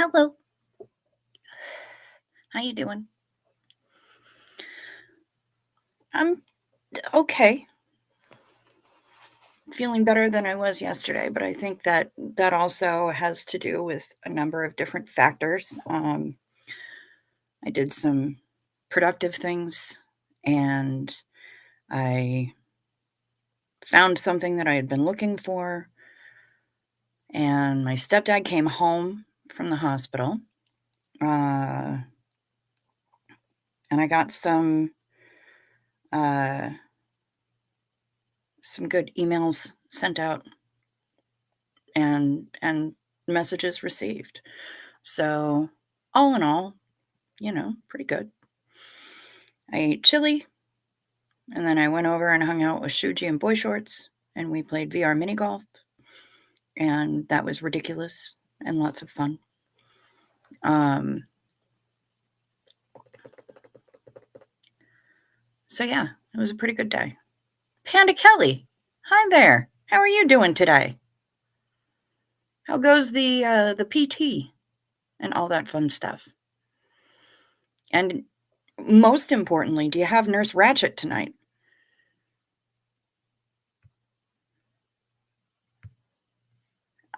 Hello. How you doing? I'm okay. Feeling better than I was yesterday, but I think that also has to do with a number of different factors. I did some productive things and I found something that I had been looking for. And my stepdad came home from the hospital. Uh, and I got uh, some good emails sent out and messages received. So, all in all, pretty good. I ate chili, and then I went over and hung out with Shuji and Boy Shorts, and we played VR mini golf, and that was ridiculous and lots of fun. Um, so yeah, it was a pretty good day. Panda Kelly, hi there. How are you doing today? How goes the PT and all that fun stuff? And most importantly, do you have Nurse Ratchet tonight?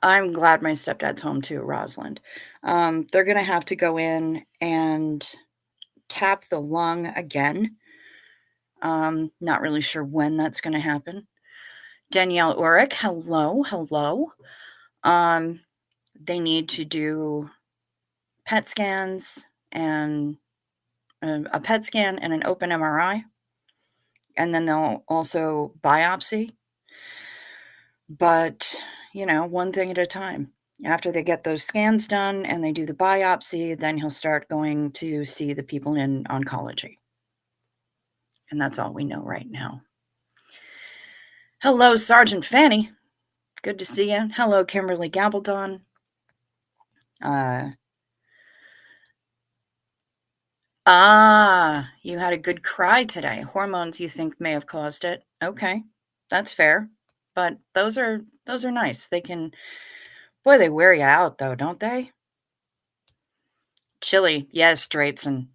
I'm glad my stepdad's home too, Rosalind. They're gonna have to go in and tap the lung again. Not really sure when that's gonna happen. Danielle Ulrich, hello, hello. Um, they need to do PET scans and a PET scan and an open MRI, and then they'll also biopsy. But, one thing at a time. After they get those scans done and they do the biopsy, then he'll start going to see the people in oncology. And that's all we know right now. Hello, Sergeant Fanny. Good to see you. Hello, Kimberly Gabaldon. You had a good cry today. Hormones you think may have caused it. Okay, that's fair. But those are nice. They wear you out though, don't they? Chili, yes, Drayton.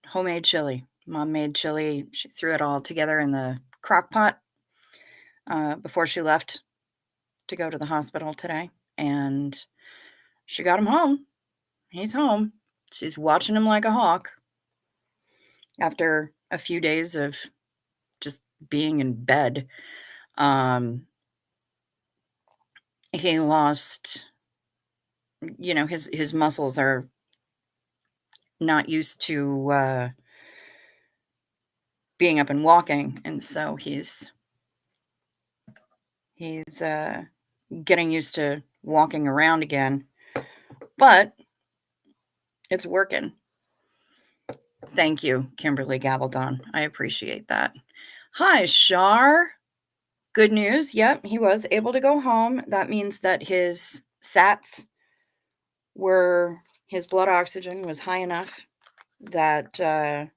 Homemade chili. Mom made chili. She threw it all together in the crock pot before she left to go to the hospital today. And she got him home. He's home. She's watching him like a hawk after a few days of just being in bed. He lost, his muscles are not used to being up and walking, and so he's getting used to walking around again, but it's working. Thank you, Kimberly Gabaldon. I appreciate that. Hi, Shar. Good news. Yep, he was able to go home. That means that his SATs his blood oxygen was high enough that that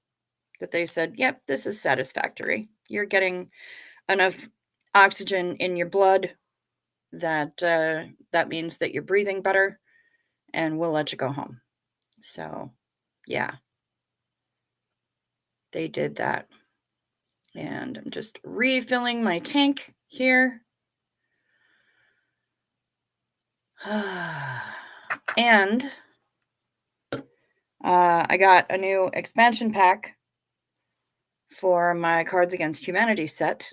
they said, yep, this is satisfactory. You're getting enough oxygen in your blood that means that you're breathing better, and we'll let you go home. So, yeah, they did that. And I'm just refilling my tank here. And I got a new expansion pack for my Cards Against Humanity set.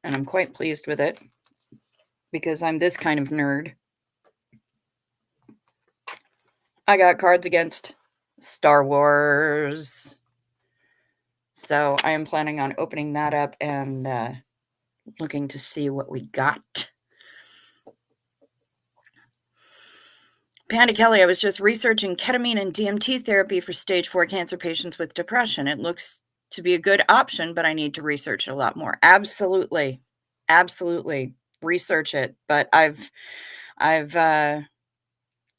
And I'm quite pleased with it because I'm this kind of nerd. I got Cards Against Star Wars. So I am planning on opening that up and looking to see what we got. Panda Kelly, I was just researching ketamine and DMT therapy for stage 4 cancer patients with depression. It looks to be a good option, but I need to research it a lot more. Absolutely. Absolutely. Research it. But I've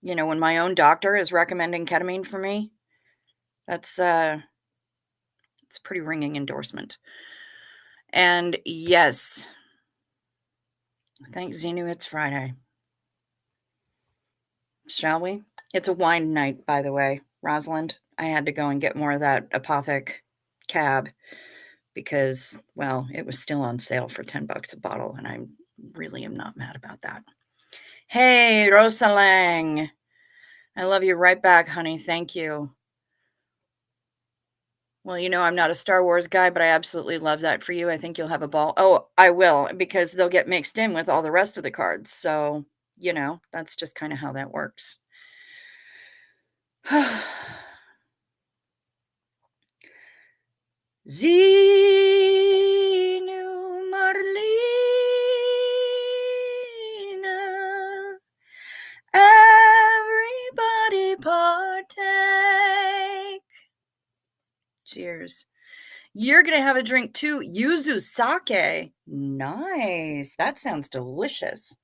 when my own doctor is recommending ketamine for me, it's a pretty ringing endorsement. And yes, thank Xenu, it's Friday. Shall we? It's a wine night, by the way, Rosalind. I had to go and get more of that Apothic cab because, well, it was still on sale for $10 a bottle, and I really am not mad about that. Hey, Rosalang. I love you right back, honey. Thank you. Well, you know, I'm not a Star Wars guy, but I absolutely love that for you. I think you'll have a ball. Oh, I will, because they'll get mixed in with all the rest of the cards. So, you know, that's just kind of how that works. Zenu Marlena, everybody partake. Cheers. You're going to have a drink too. Yuzu sake. Nice. That sounds delicious.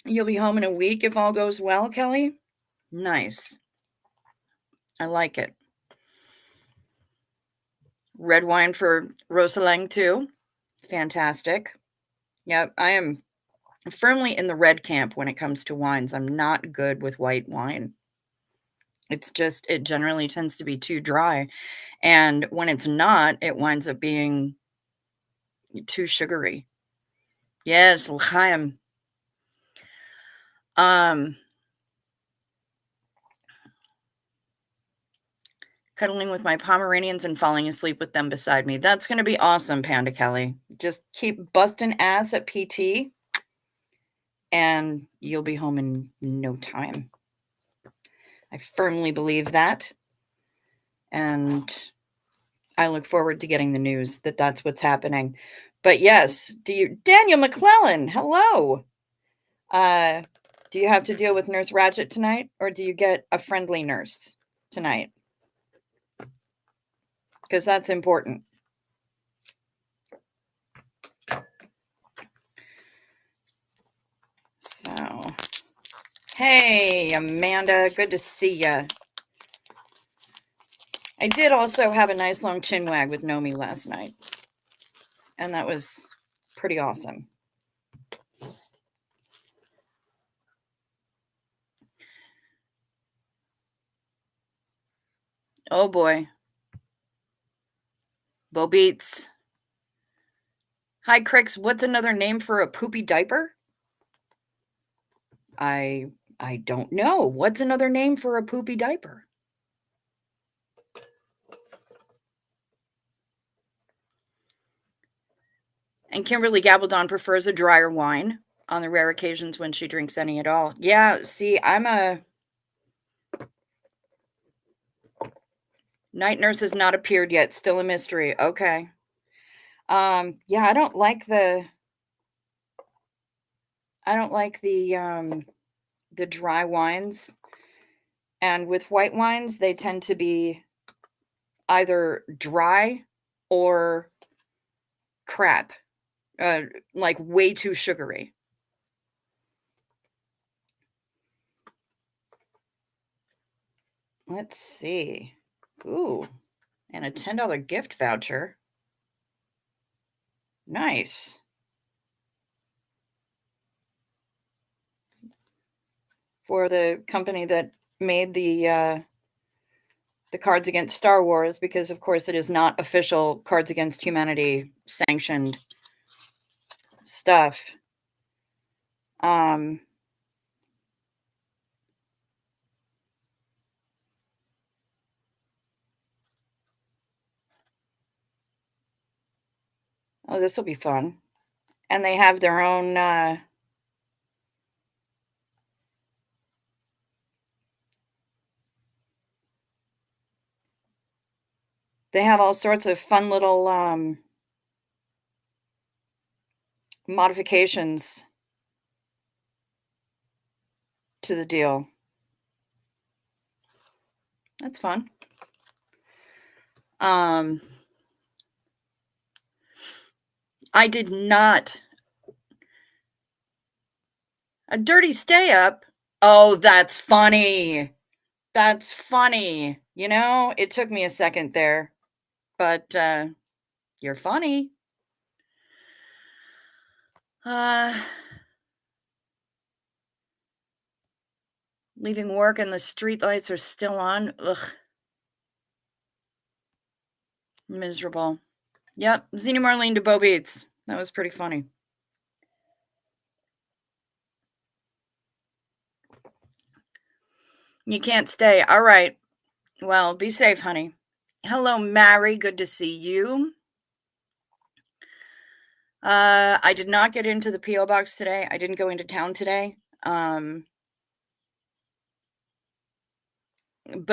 You'll be home in a week if all goes well, Kelly? Nice. I like it. Red wine for Rosalang too. Fantastic. Yep, I am firmly in the red camp when it comes to wines. I'm not good with white wine. It's just, it generally tends to be too dry. And when it's not, it winds up being too sugary. Yes, l'chaim. Cuddling with my Pomeranians and falling asleep with them beside me. That's going to be awesome, Panda Kelly. Just keep busting ass at PT, and you'll be home in no time. I firmly believe that. And I look forward to getting the news that that's what's happening. But yes, Daniel McClellan, hello. Do you have to deal with Nurse Ratchet tonight, or do you get a friendly nurse tonight? Because that's important. So, hey, Amanda, good to see ya. I did also have a nice long chin wag with Nomi last night, and that was pretty awesome. Oh boy. Bo Beats. Hi, Crix. What's another name for a poopy diaper? I don't know. What's another name for a poopy diaper? And Kimberly Gabaldon prefers a drier wine on the rare occasions when she drinks any at all. Yeah, see, I'm a... Night nurse has not appeared yet. Still a mystery. Okay. Yeah, I don't like the dry wines. And with white wines, they tend to be either dry or crap. Like way too sugary. Let's see. Ooh, and a $10 gift voucher. Nice. For the company that made the Cards Against Star Wars, because of course it is not official Cards Against Humanity sanctioned stuff. Oh, this will be fun. And they have their own they have all sorts of fun little modifications to the deal. That's fun. I did not. A dirty stay up? Oh, that's funny. That's funny. You know, it took me a second there, but you're funny. Leaving work and the street lights are still on. Ugh, miserable. Yep, Xena Marlene to Bo Beats. That was pretty funny. You can't stay. All right. Well, be safe, honey. Hello, Mary. Good to see you. I did not get into the P.O. box today. I didn't go into town today. But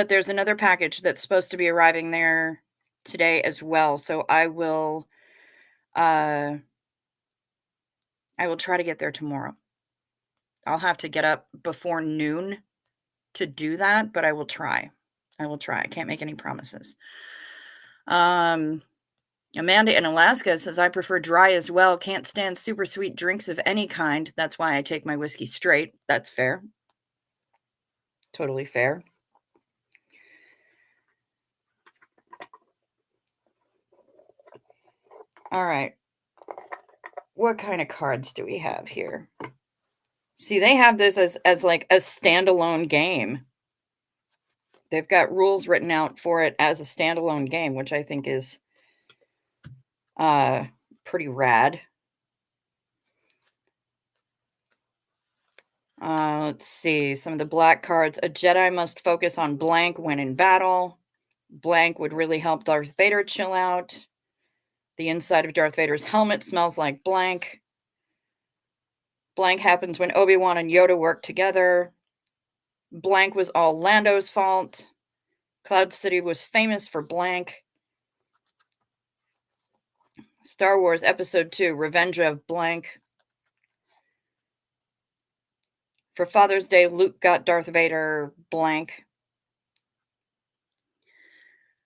there's another package that's supposed to be arriving there today as well. So I will try to get there tomorrow. I'll have to get up before noon to do that, but I will try. I can't make any promises. Amanda in Alaska says, I prefer dry as well. Can't stand super sweet drinks of any kind. That's why I take my whiskey straight. That's fair. Totally fair. All right. What kind of cards do we have here? See, they have this as like a standalone game. They've got rules written out for it as a standalone game, which I think is pretty rad. Let's see. Some of the black cards. A Jedi must focus on blank when in battle. Blank would really help Darth Vader chill out. The inside of Darth Vader's helmet smells like blank. Blank happens when Obi-Wan and Yoda work together. Blank was all Lando's fault. Cloud City was famous for blank. Star Wars Episode 2, Revenge of blank. For Father's Day, Luke got Darth Vader blank.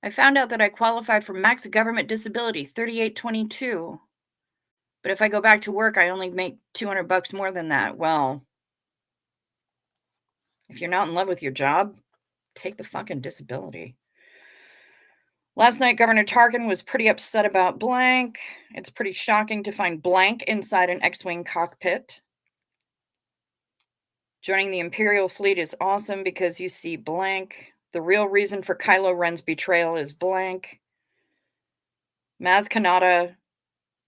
I found out that I qualified for max government disability, $38.22. But if I go back to work, I only make $200 more than that. Well, if you're not in love with your job, take the fucking disability. Last night, Governor Tarkin was pretty upset about blank. It's pretty shocking to find blank inside an X-Wing cockpit. Joining the Imperial fleet is awesome because you see blank. The real reason for Kylo Ren's betrayal is blank. Maz Kanata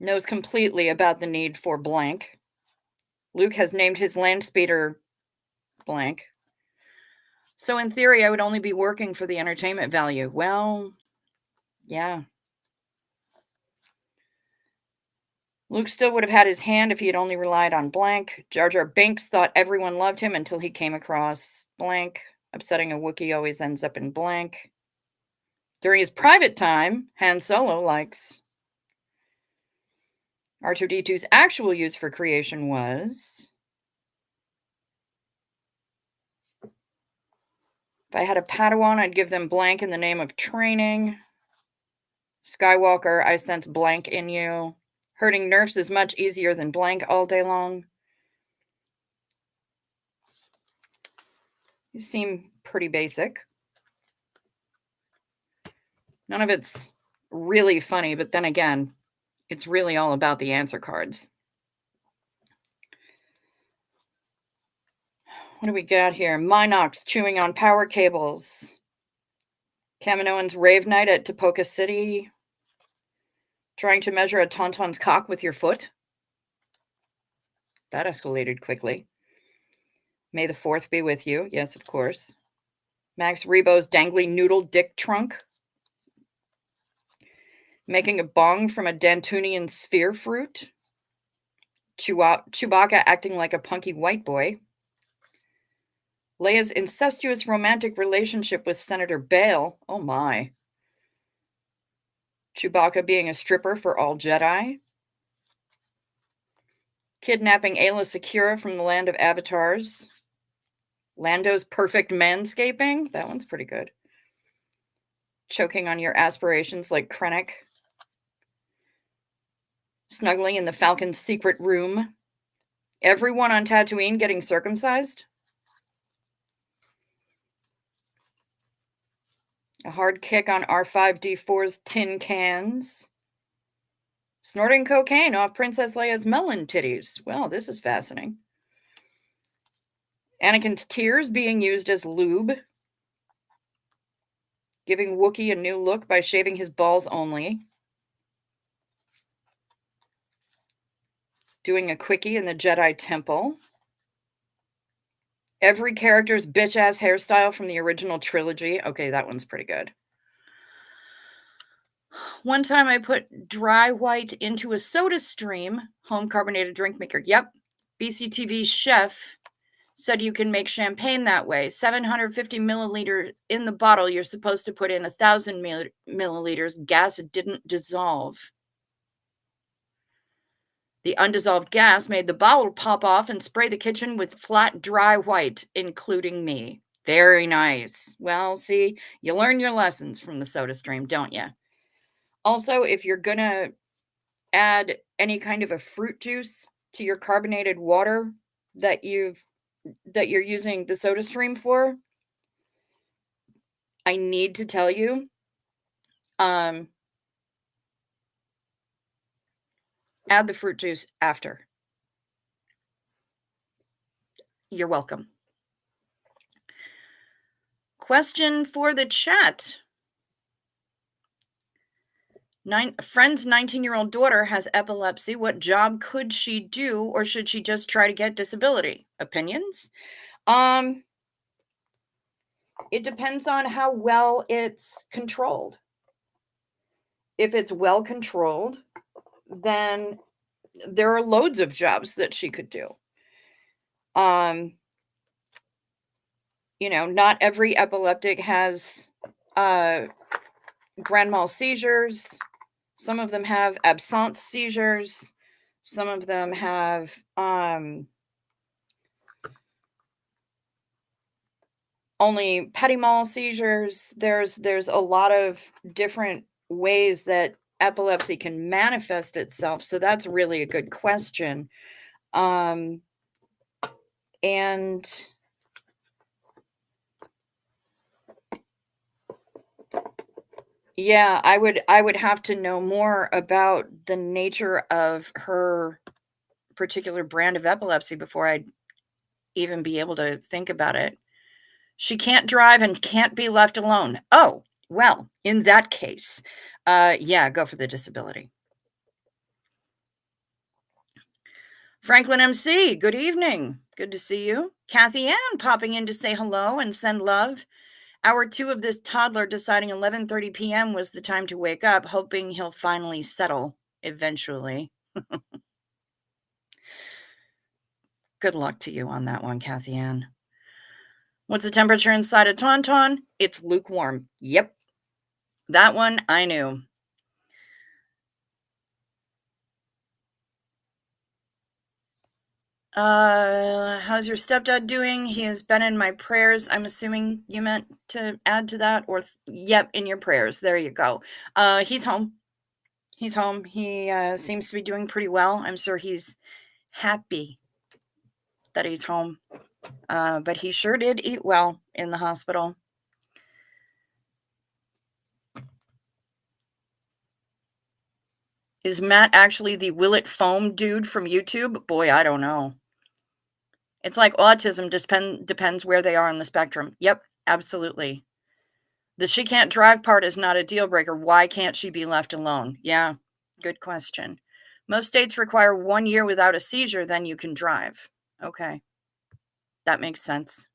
knows completely about the need for blank. Luke has named his land speeder blank. So in theory, I would only be working for the entertainment value. Well, yeah. Luke still would have had his hand if he had only relied on blank. Jar Jar Binks thought everyone loved him until he came across blank. Upsetting a Wookiee always ends up in blank. During his private time, Han Solo likes. R2-D2's actual use for creation was... If I had a Padawan, I'd give them blank in the name of training. Skywalker, I sense blank in you. Hurting nerfs is much easier than blank all day long. You seem pretty basic. None of it's really funny, but then again, it's really all about the answer cards. What do we got here? Minox chewing on power cables. Kaminoan's rave night at Tapoka City. Trying to measure a tauntaun's cock with your foot. That escalated quickly. May the 4th be with you. Yes, of course. Max Rebo's dangly noodle dick trunk. Making a bong from a Dantunian sphere fruit. Chewbacca acting like a punky white boy. Leia's incestuous romantic relationship with Senator Bale. Oh my. Chewbacca being a stripper for all Jedi. Kidnapping Ayla Secura from the land of avatars. Lando's perfect manscaping. That one's pretty good. Choking on your aspirations like Krennic. Snuggling in the Falcon's secret room. Everyone on Tatooine getting circumcised. A hard kick on R5-D4's tin cans. Snorting cocaine off Princess Leia's melon titties. Well, this is fascinating. Anakin's tears being used as lube. Giving Wookiee a new look by shaving his balls only. Doing a quickie in the Jedi Temple. Every character's bitch-ass hairstyle from the original trilogy. Okay, that one's pretty good. One time I put dry white into a soda stream, home carbonated drink maker. Yep. BCTV chef said you can make champagne that way. 750 milliliters in the bottle. You're supposed to put in 1,000 milliliters. Gas didn't dissolve. The undissolved gas made the bottle pop off and spray the kitchen with flat, dry white, including me. Very nice. Well, see, you learn your lessons from the soda stream, don't you? Also, if you're going to add any kind of a fruit juice to your carbonated water that you're using the soda stream for, I need to tell you, add the fruit juice after. You're welcome. Question for the chat. Friend's 19-year-old daughter has epilepsy. What job could she do, or should she just try to get disability? Opinions? It depends on how well it's controlled. If it's well controlled, then there are loads of jobs that she could do. Not every epileptic has grand mal seizures. Some of them have absence seizures. Some of them have only petit mal seizures. There's a lot of different ways that epilepsy can manifest itself. So that's really a good question. And yeah, I would have to know more about the nature of her particular brand of epilepsy before I'd even be able to think about it. She can't drive and can't be left alone. Oh, well, in that case, yeah, go for the disability. Franklin MC, good evening. Good to see you. Kathy Ann popping in to say hello and send love. Hour 2 of this toddler deciding 11:30 p.m. was the time to wake up, hoping he'll finally settle eventually. Good luck to you on that one, Kathy Ann. What's the temperature inside a Tauntaun? It's lukewarm. Yep. That one I knew. How's your stepdad doing? He has been in my prayers. I'm assuming you meant to add to that, or yep, in your prayers. There you go. He's home. He's home. He seems to be doing pretty well. I'm sure he's happy that he's home. But he sure did eat well in the hospital. Is Matt actually the Will It Foam dude from YouTube? Boy, I don't know. It's like autism, depends where they are on the spectrum. Yep, absolutely. The she can't drive part is not a deal breaker. Why can't she be left alone? Yeah, good question. Most states require 1 year without a seizure, then you can drive. Okay, that makes sense.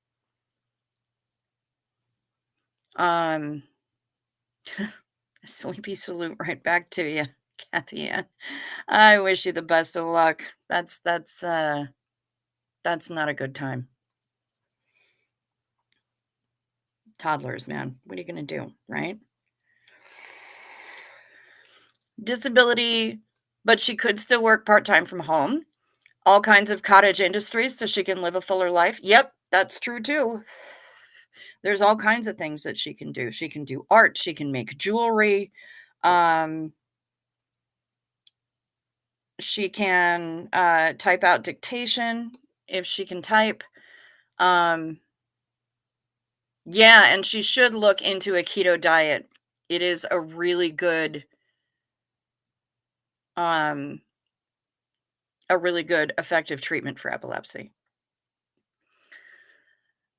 Sleepy salute right back to you, Kathy Ann. I wish you the best of luck. That's not a good time. Toddlers, man. What are you going to do, right? Disability, but she could still work part-time from home. All kinds of cottage industries so she can live a fuller life. Yep, that's true too. There's all kinds of things that she can do. She can do art. She can make jewelry. She can type out dictation if she can type. Yeah, and she should look into a keto diet. It is a really good a really good effective treatment for epilepsy.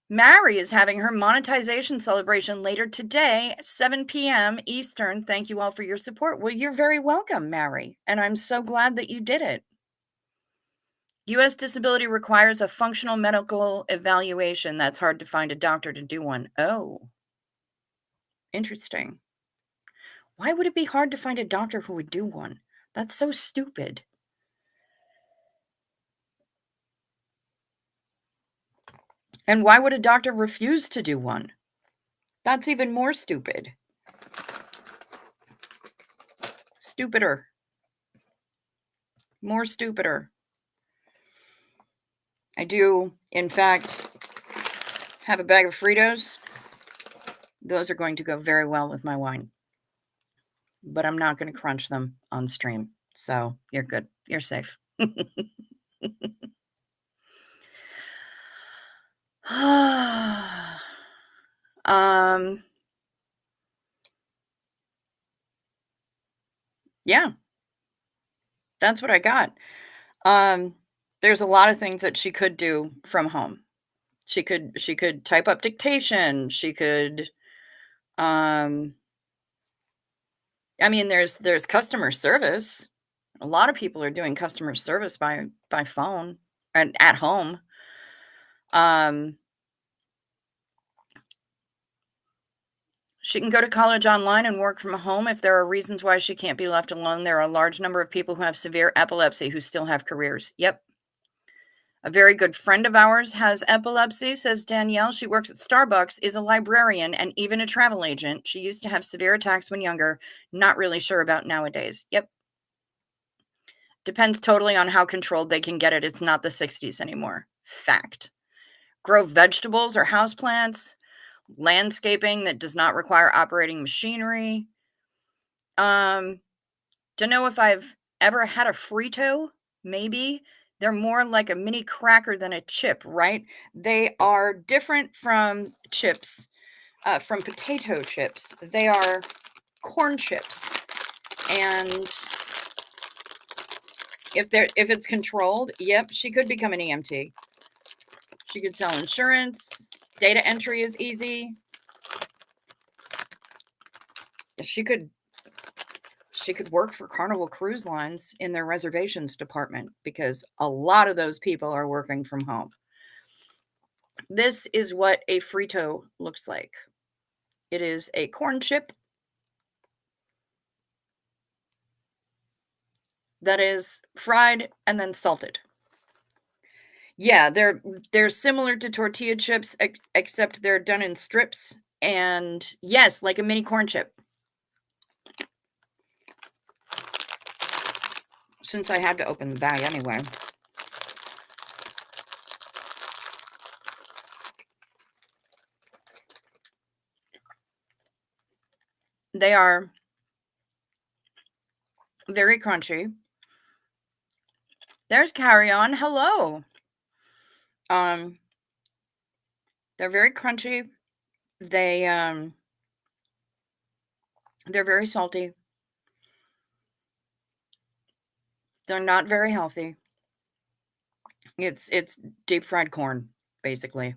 Mary is having her monetization celebration later today at 7 p.m. Eastern. Thank you all for your support. Well, you're very welcome, Mary, and I'm so glad that you did it. U.S. disability requires a functional medical evaluation. That's hard to find a doctor to do one. Oh, interesting. Why would it be hard to find a doctor who would do one? That's so stupid. And why would a doctor refuse to do one? That's even more stupid. Stupider. More stupider. I do, in fact, have a bag of Fritos. Those are going to go very well with my wine. But I'm not going to crunch them on stream. So you're good. You're safe. Yeah, that's what I got. There's a lot of things that she could do from home. She could type up dictation. She could, I mean, there's customer service. A lot of people are doing customer service by phone and at home. She can go to college online and work from home if there are reasons why she can't be left alone. There are a large number of people who have severe epilepsy who still have careers. Yep. A very good friend of ours has epilepsy, says Danielle. She works at Starbucks, is a librarian, and even a travel agent. She used to have severe attacks when younger. Not really sure about nowadays. Yep. Depends totally on how controlled they can get it. It's not the 60s anymore. Fact. Grow vegetables or houseplants. Landscaping that does not require operating machinery. Don't know if I've ever had a Frito. Maybe. They're more like a mini cracker than a chip, right? They are different from chips, from potato chips. They are corn chips. And if it's controlled, yep, she could become an EMT. She could sell insurance. Data entry is easy. She could work for Carnival Cruise Lines in their reservations department because a lot of those people are working from home. This is what a Frito looks like. It is a corn chip that is fried and then salted. Yeah, they're similar to tortilla chips, except they're done in strips. And yes, like a mini corn chip. Since I had to open the bag anyway. They are very crunchy. There's Carry On. Hello. They're very crunchy. They're very salty. They're not very healthy. It's deep fried corn, basically.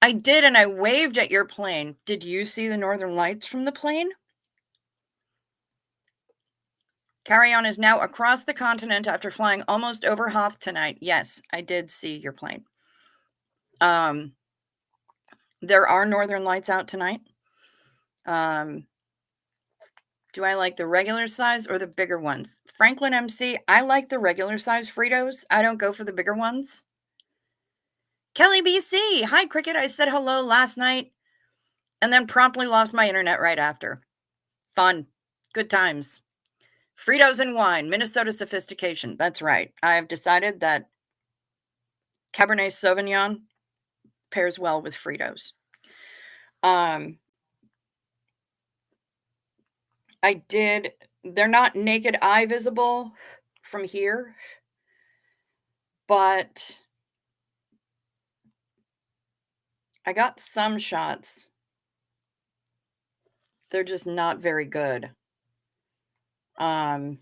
I did, and I waved at your plane. Did you see the northern lights from the plane? Carry On is now across the continent after flying almost over Hoth tonight. Yes, I did see your plane. There are northern lights out tonight. Do I like the regular size or the bigger ones? Franklin MC, I like the regular size Fritos. I don't go for the bigger ones. Kelly BC, hi Cricket. I said hello last night and then promptly lost my internet right after. Fun. Good times. Fritos and wine, Minnesota sophistication. That's right. I have decided that Cabernet Sauvignon pairs well with Fritos. They're not naked eye visible from here, but I got some shots. They're just not very good. Um,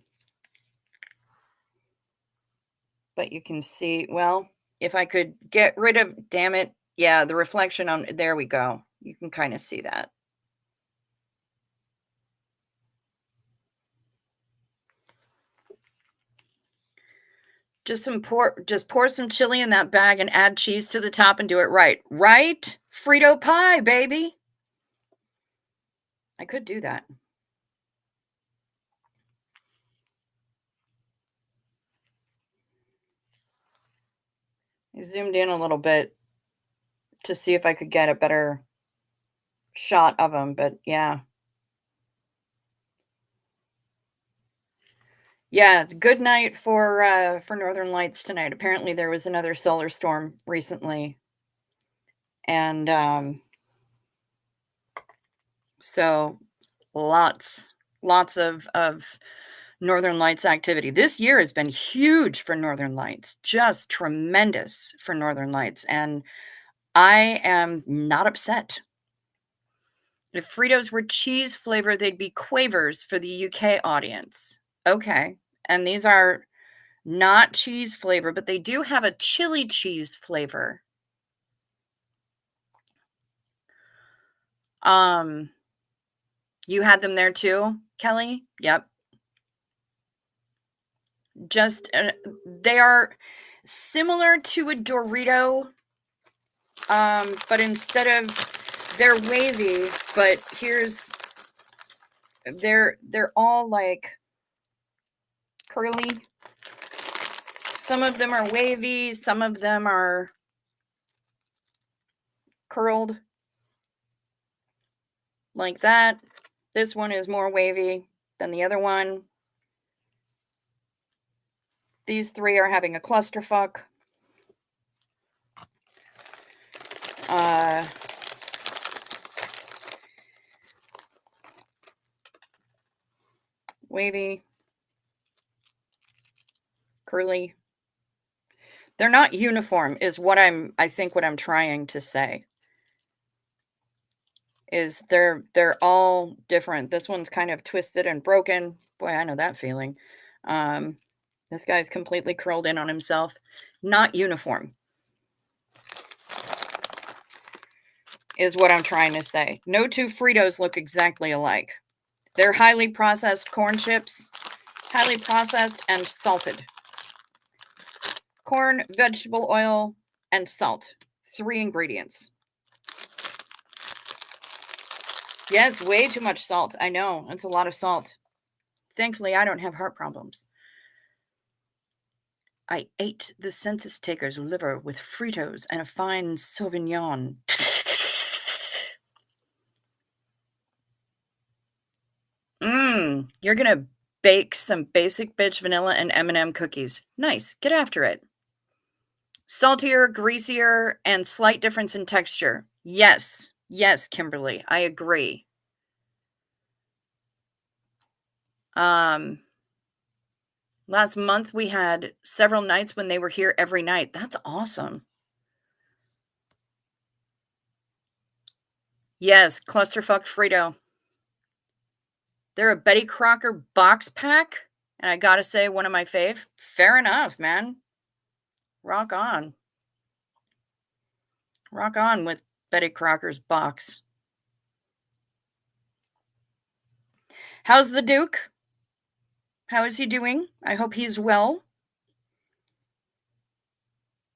but you can see, well, if I could get rid of, damn it. Yeah, the reflection on, there we go. You can kind of see that. Just pour some chili in that bag and add cheese to the top and do it right. Right? Frito pie, baby. I could do that. I zoomed in a little bit to see if I could get a better shot of them, but yeah. Yeah, good night for Northern Lights tonight. Apparently there was another solar storm recently. And so lots of Northern Lights activity. This year has been huge for Northern Lights, just tremendous for Northern Lights, and I am not upset. If Fritos were cheese flavor, they'd be Quavers for the UK audience. Okay. And these are not cheese flavor, but they do have a chili cheese flavor. Um, you had them there too, Kelly? Yep. Just they are similar to a Dorito, but instead of, they're wavy, but they're all like curly. Some of them are wavy, some of them are curled like that. This one is more wavy than the other one. These three are having a clusterfuck. Wavy, curly. They're not uniform is what I think what I'm trying to say. Is they're all different. This one's kind of twisted and broken. Boy, I know that feeling. This guy's completely curled in on himself. Not uniform is what I'm trying to say. No two Fritos look exactly alike. They're highly processed corn chips, highly processed and salted. Corn, vegetable oil, and salt. 3 ingredients. Yes, way too much salt. I know. It's a lot of salt. Thankfully, I don't have heart problems. I ate the census taker's liver with Fritos and a fine Sauvignon. You're gonna bake some basic bitch vanilla and M&M cookies. Nice. Get after it. Saltier, greasier, and slight difference in texture. Yes. Yes, Kimberly. I agree. Last month we had several nights when they were here every night. That's awesome. Yes, clusterfuck Frito. They're a Betty Crocker box pack, and I gotta say, one of my fave. Fair enough, man. Rock on. Rock on with Betty Crocker's box. How's the Duke? How is he doing? I hope he's well.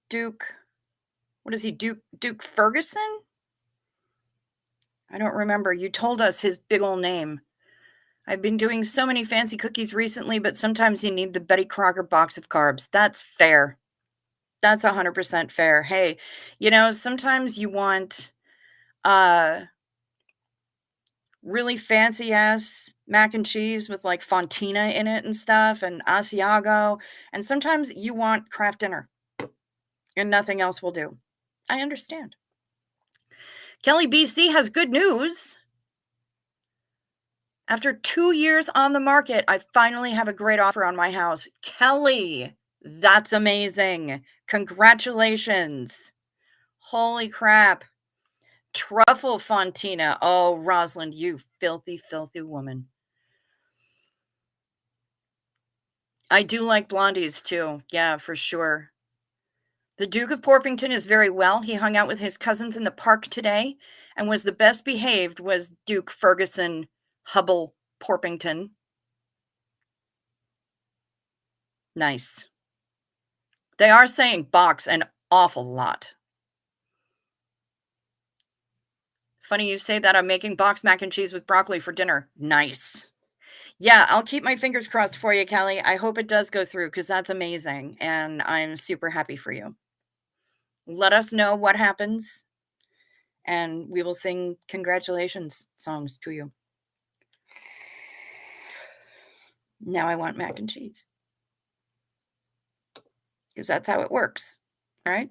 Duke, what is he? Duke Ferguson? I don't remember. You told us his big ol' name. I've been doing so many fancy cookies recently, but sometimes you need the Betty Crocker box of carbs. That's fair. That's 100% fair. Hey, sometimes you want really fancy ass mac and cheese with like fontina in it and stuff and Asiago, and sometimes you want Kraft Dinner and nothing else will do. I understand. Kelly BC has good news. After 2 years on the market, I finally have a great offer on my house. Kelly, that's amazing. Congratulations. Holy crap. Truffle fontina. Oh, Rosalind, you filthy, filthy woman. I do like blondies too. Yeah, for sure. The Duke of Porpington is very well. He hung out with his cousins in the park today and was the best behaved was Duke Ferguson Hubble Porpington. Nice. They are saying box an awful lot. Funny you say that. I'm making box mac and cheese with broccoli for dinner. Nice. Yeah, I'll keep my fingers crossed for you, Kelly. I hope it does go through because that's amazing. And I'm super happy for you. Let us know what happens, and we will sing congratulations songs to you. Now I want mac and cheese because that's how it works, right?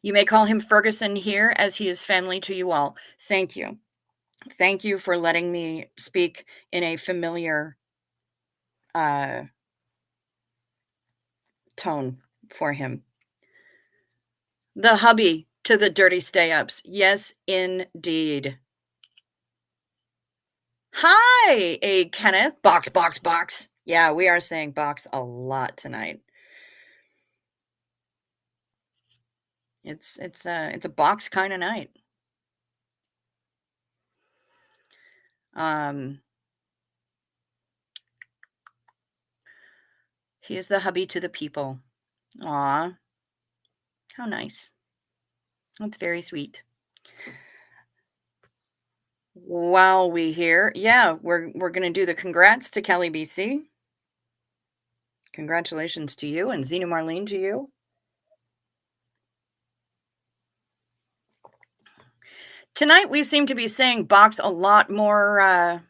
You may call him Ferguson here as he is family to you all. Thank you. Thank you for letting me speak in a familiar uh, tone for him. The hubby to the dirty stay-ups. Yes, indeed. Hi, Kenneth. Box, box, box. Yeah, we are saying box a lot tonight. It's a box kind of night. He is the hubby to the people. Aw, how nice. That's very sweet. While we here, yeah, we're gonna do the congrats to Kelly BC. Congratulations to you and Zena Marlene to you. Tonight we seem to be saying box a lot more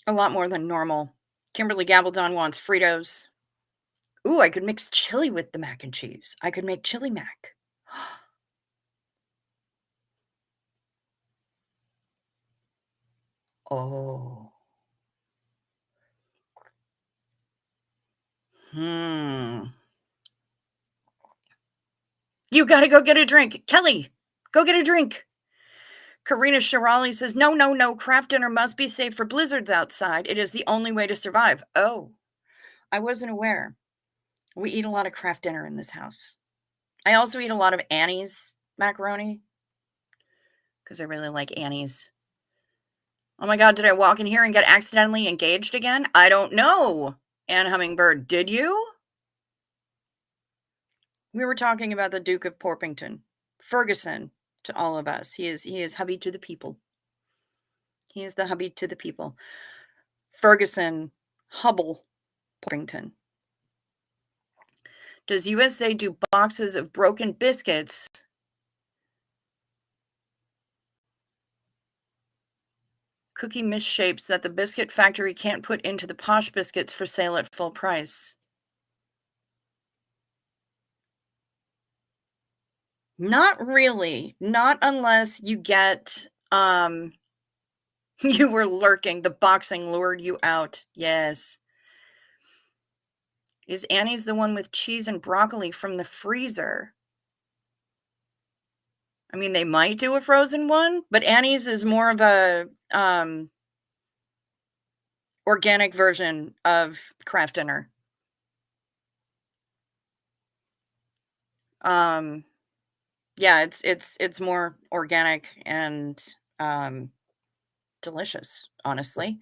than normal. Kimberly Gabaldon wants Fritos. Ooh, I could mix chili with the mac and cheese. I could make chili mac. Oh. You gotta go get a drink. Kelly, go get a drink. Karina Shirali says, no, no, no. Craft dinner must be safe for blizzards outside. It is the only way to survive. Oh, I wasn't aware. We eat a lot of craft dinner in this house. I also eat a lot of Annie's macaroni because I really like Annie's. Oh my God, did I walk in here and get accidentally engaged again? I don't know. Anne Hummingbird, did you? We were talking about the Duke of Porpington. Ferguson to all of us. He is hubby to the people. He is the hubby to the people. Ferguson Hubble Porpington. Does USA do boxes of broken biscuits? Cookie misshapes that the biscuit factory can't put into the posh biscuits for sale at full price. Not really. Not unless you get, you were lurking. The boxing lured you out. Yes. Is Annie's the one with cheese and broccoli from the freezer? I mean, they might do a frozen one, but Annie's is more of a organic version of craft dinner. Yeah, it's more organic and delicious, honestly.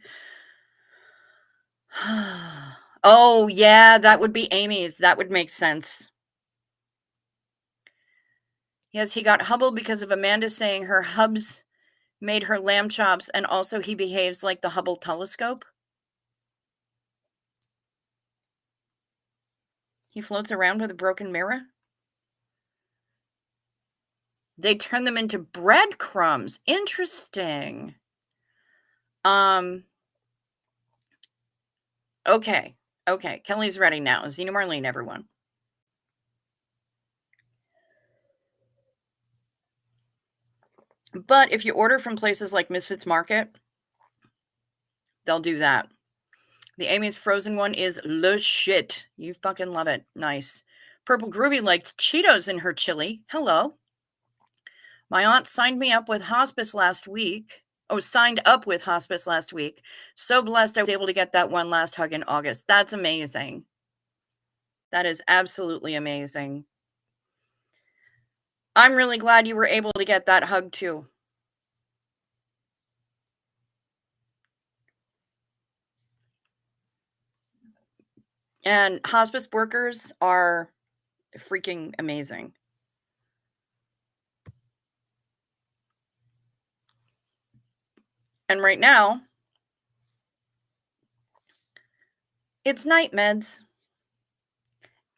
Oh, yeah, that would be Amy's. That would make sense. Yes, he got Hubble because of Amanda saying her hubs made her lamb chops, and also he behaves like the Hubble telescope. He floats around with a broken mirror. They turn them into breadcrumbs. Interesting. Okay. Okay. Kelly's ready now. Zena Marlene, everyone. But if you order from places like Misfits Market, they'll do that. The Amy's frozen one is le shit. You fucking love it. Nice. Purple Groovy liked Cheetos in her chili. Hello. My aunt signed me up with hospice last week. signed up with hospice last week. So blessed I was able to get that one last hug in August. That's amazing. That is absolutely amazing. I'm really glad you were able to get that hug too. And hospice workers are freaking amazing. And right now, it's night meds.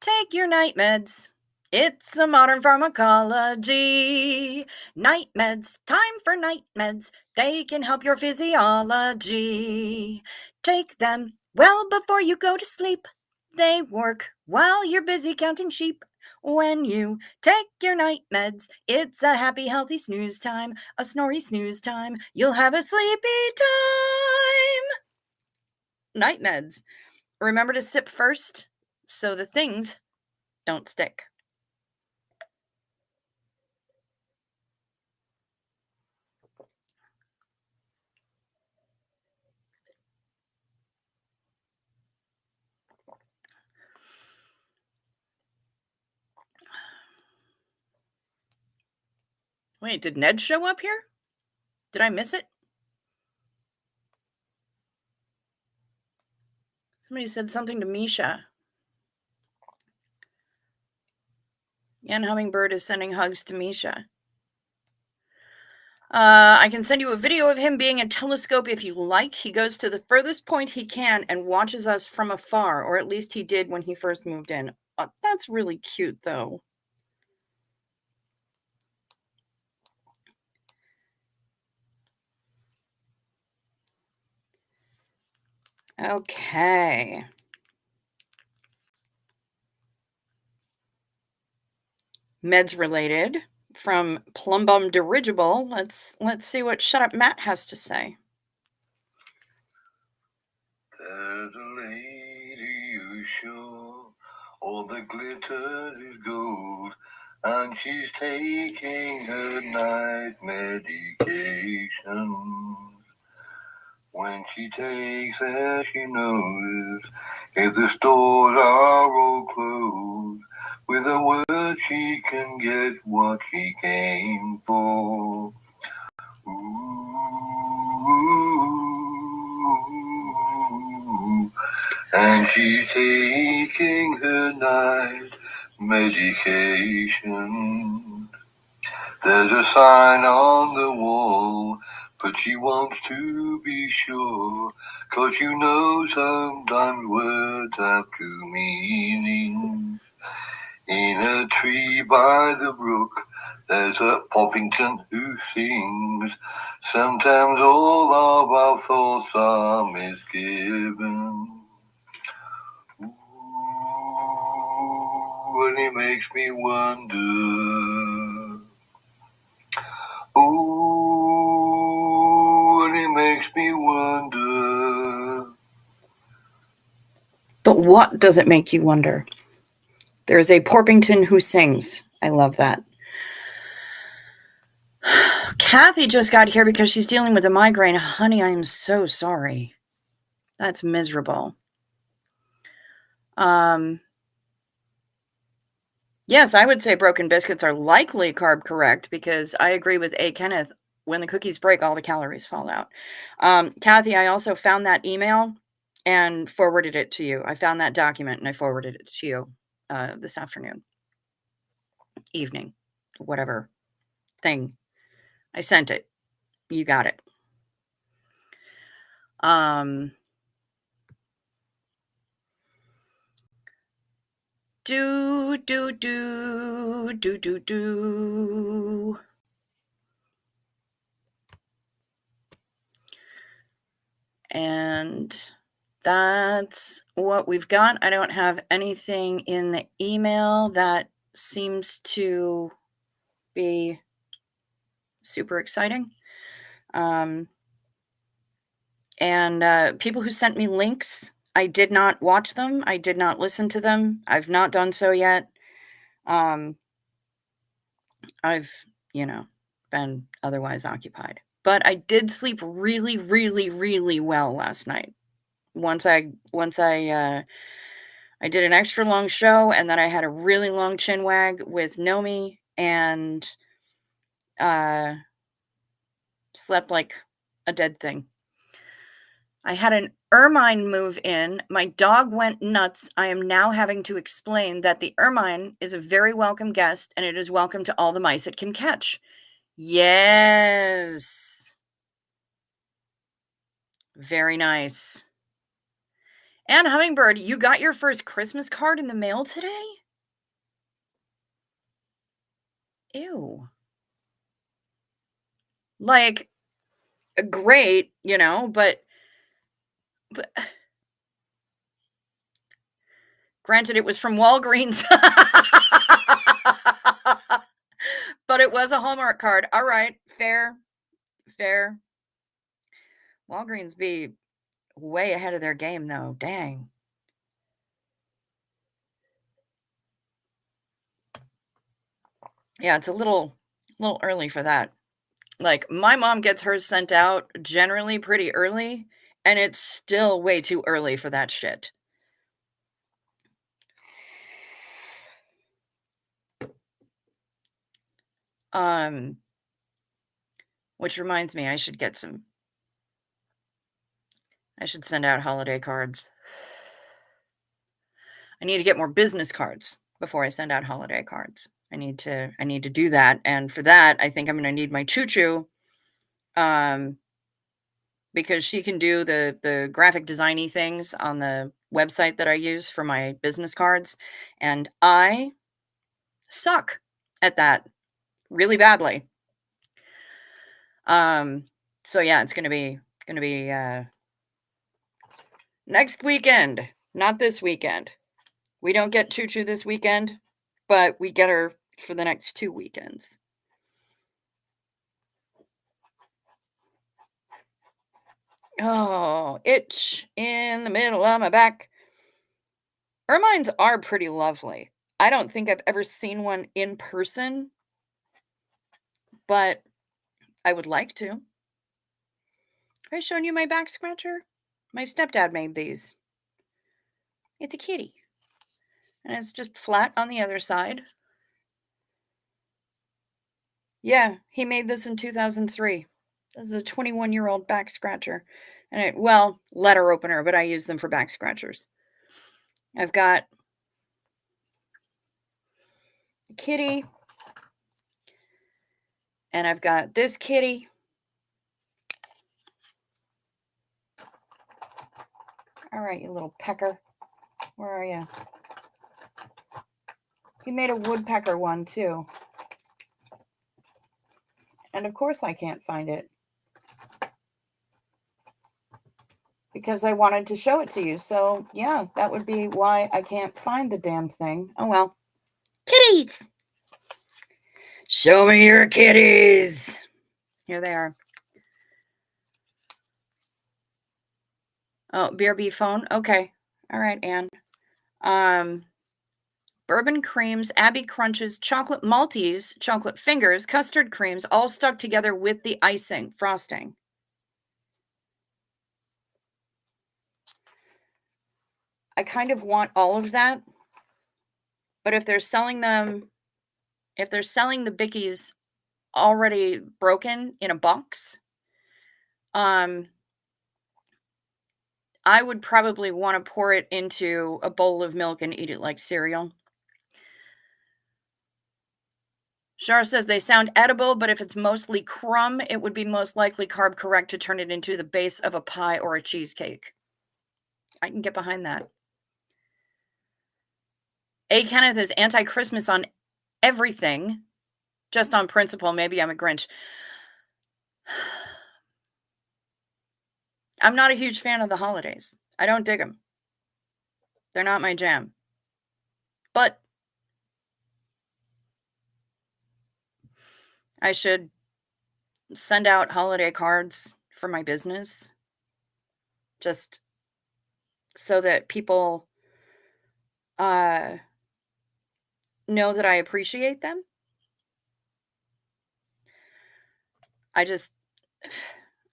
Take your night meds. It's a modern pharmacology. Night meds, time for night meds. They can help your physiology. Take them well before you go to sleep. They work while you're busy counting sheep. When you take your night meds, it's a happy, healthy snooze time, a snory snooze time. You'll have a sleepy time. Night meds. Remember to sip first so the things don't stick. Wait, did Ned show up here? Did I miss it? Somebody said something to Misha. Yan Hummingbird is sending hugs to Misha. I can send you a video of him being a telescope if you like. He goes to the furthest point he can and watches us from afar, or at least he did when he first moved in. That's really cute, though. Okay. Meds related from Plumbum Dirigible. Let's see what Shut Up Matt has to say. There's a lady who's sure all the glitter is gold, and she's taking her night medication. When she takes it, she knows if the stores are all closed, with a word she can get what she came for. Ooh, and she's taking her night medication. There's a sign on the wall, but she wants to be sure, 'cause you know sometimes words have two meanings. In a tree by the brook, there's a Poppington who sings. Sometimes all of our thoughts are misgiven. Ooh, and it makes me wonder. Ooh, and it makes me wonder. But what does it make you wonder? There's a Porpington who sings. I love that. Kathy just got here because she's dealing with a migraine. Honey, I am so sorry. That's miserable. Yes, I would say broken biscuits are likely carb correct because I agree with A. Kenneth. When the cookies break, all the calories fall out. Kathy, I also found that email and forwarded it to you. I found that document and I forwarded it to you this afternoon, evening, whatever thing. I sent it. You got it. Do. And that's what we've got. I don't have anything in the email that seems to be super exciting. And people who sent me links, I did not watch them. I did not listen to them. I've not done so yet. I've, been otherwise occupied. but I did sleep really, really, really well last night. Once I did an extra long show, and then I had a really long chin wag with Nomi, and slept like a dead thing. I had an ermine move in. My dog went nuts. I am now having to explain that the ermine is a very welcome guest, and it is welcome to all the mice it can catch. Yes. Very nice. And Hummingbird, you got your first Christmas card in the mail today? Ew. Like, great, but granted, it was from Walgreens. But it was a Hallmark card. All right, fair, fair. Walgreens be way ahead of their game, though. Dang. Yeah, it's a little early for that. Like, my mom gets hers sent out generally pretty early, and it's still way too early for that shit. Which reminds me, I should send out holiday cards. I need to get more business cards before I send out holiday cards. I need to do that, and for that, I think I'm gonna need my choo-choo, because she can do the graphic designy things on the website that I use for my business cards, and I suck at that really badly. So yeah, it's gonna be next weekend, not this weekend. We don't get Choo-Choo this weekend, but we get her for the next 2 weekends. Oh, itch in the middle of my back. Ermines are pretty lovely. I don't think I've ever seen one in person, but I would like to. Have I shown you my back scratcher? My stepdad made these. It's a kitty. And it's just flat on the other side. Yeah, he made this in 2003. This is a 21-year-old back scratcher. And letter opener, but I use them for back scratchers. I've got a kitty. And I've got this kitty. All right, you little pecker. Where are you? He made a woodpecker one, too. And of course I can't find it. Because I wanted to show it to you. So, yeah, that would be why I can't find the damn thing. Oh, well. Kitties! Show me your kitties! Here they are. Oh, BRB phone? Okay. All right, Anne. Bourbon creams, Abbey Crunches, chocolate Maltese, chocolate fingers, custard creams, all stuck together with the icing, frosting. I kind of want all of that. But if they're selling the Bickies already broken in a box, I would probably want to pour it into a bowl of milk and eat it like cereal. Shar says they sound edible, but if it's mostly crumb, it would be most likely carb correct to turn it into the base of a pie or a cheesecake. I can get behind that. A. Kenneth is anti-Christmas on everything, just on principle. Maybe I'm a Grinch. I'm not a huge fan of the holidays. I don't dig them. They're not my jam. But I should send out holiday cards for my business just so that people know that I appreciate them.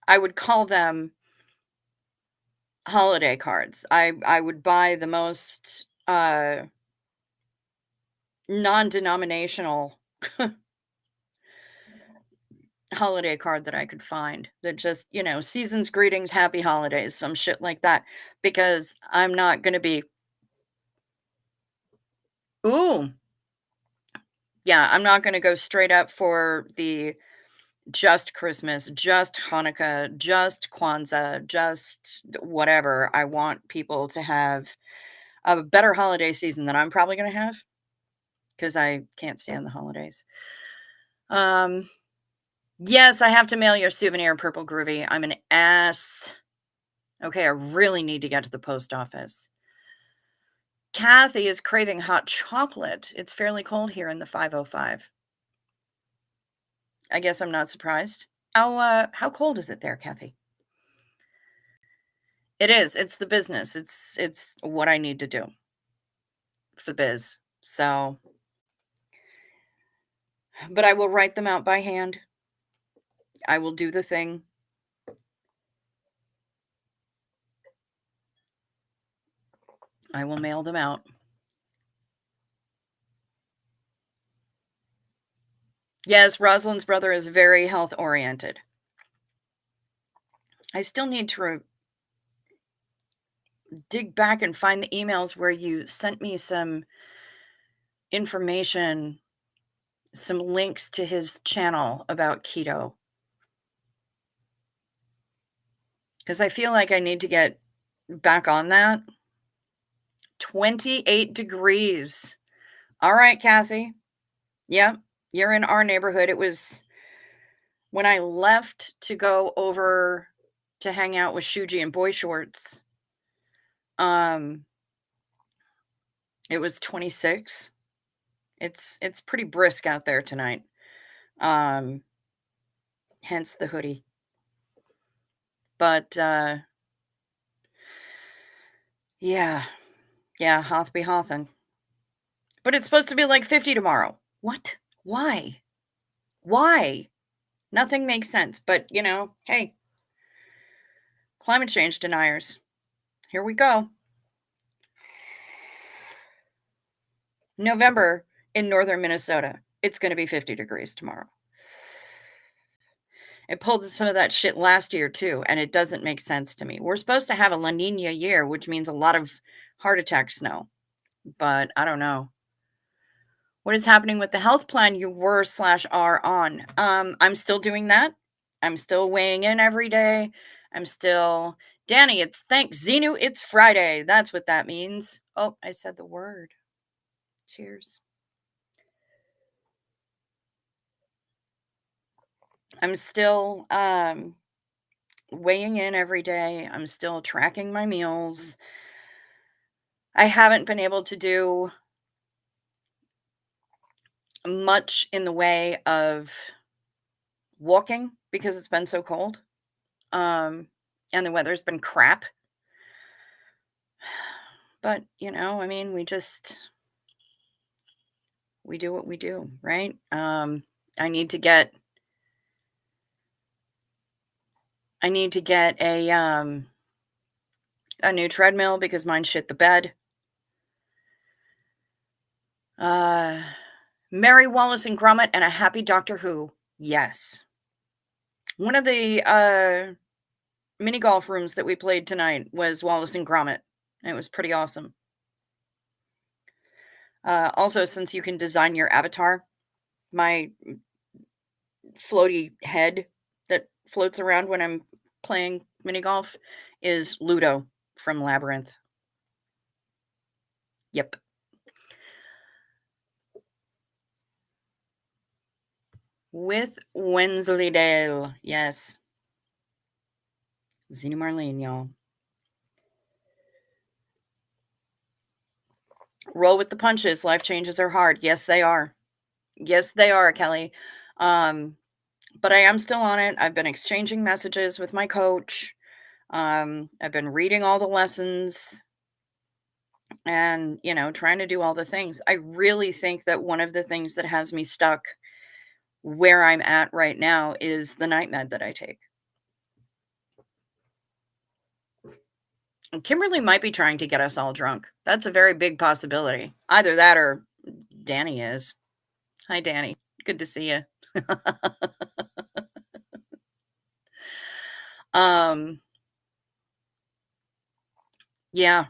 I would call them holiday cards. I would buy the most, non-denominational holiday card that I could find that just, season's greetings, happy holidays, some shit like that, because I'm not gonna be ooh, yeah, I'm not gonna go straight up for the just Christmas, just Hanukkah, just Kwanzaa, just whatever. I want people to have a better holiday season than I'm probably gonna have because I can't stand the holidays. Um, yes, I have to mail you a souvenir, Purple Groovy. I'm an ass. Okay, I really need to get to the post office. Kathy is craving hot chocolate. It's fairly cold here in the 505. I guess I'm not surprised. How cold is it there, Kathy? It is. It's the business. It's what I need to do for the biz. So, but I will write them out by hand. I will do the thing. I will mail them out. Yes, Rosalind's brother is very health oriented. I still need to dig back and find the emails where you sent me some information, some links to his channel about keto. Because I feel like I need to get back on that. 28 degrees. All right, Kathy. Yep, you're in our neighborhood. It was when I left to go over to hang out with Shuji and Boy Shorts. It was 26. It's pretty brisk out there tonight. Um, hence the hoodie. But yeah, hoth be hothin'. But it's supposed to be like 50 tomorrow. What? Why? Why? Nothing makes sense. But hey, climate change deniers. Here we go. November in northern Minnesota. It's going to be 50 degrees tomorrow. It pulled some of that shit last year too, and it doesn't make sense to me. We're supposed to have a La Nina year, which means a lot of heart attack snow, but I don't know. What is happening with the health plan you were/are on? I'm still doing that. I'm still weighing in every day. I'm still Danny, it's thanks Xenu, it's Friday. That's what that means. Oh, I said the word. Cheers. I'm still weighing in every day. I'm still tracking my meals. I haven't been able to do much in the way of walking because it's been so cold. And the weather's been crap. But, I mean, we do what we do, right? I need to get a new treadmill because mine shit the bed. Mary Wallace and Gromit and a happy Doctor Who. Yes. One of the mini golf rooms that we played tonight was Wallace and Gromit. It was pretty awesome. Also, since you can design your avatar, my floaty head that floats around when I'm playing mini golf is Ludo from Labyrinth. Yep. With Wensleydale. Yes. Xena Marlene, y'all. Roll with the punches. Life changes are hard. Yes, they are. Yes, they are, Kelly. But I am still on it. I've been exchanging messages with my coach. I've been reading all the lessons and, trying to do all the things. I really think that one of the things that has me stuck where I'm at right now is the night med that I take. Kimberly might be trying to get us all drunk. That's a very big possibility. Either that or Danny is. Hi, Danny. Good to see you. Um, yeah.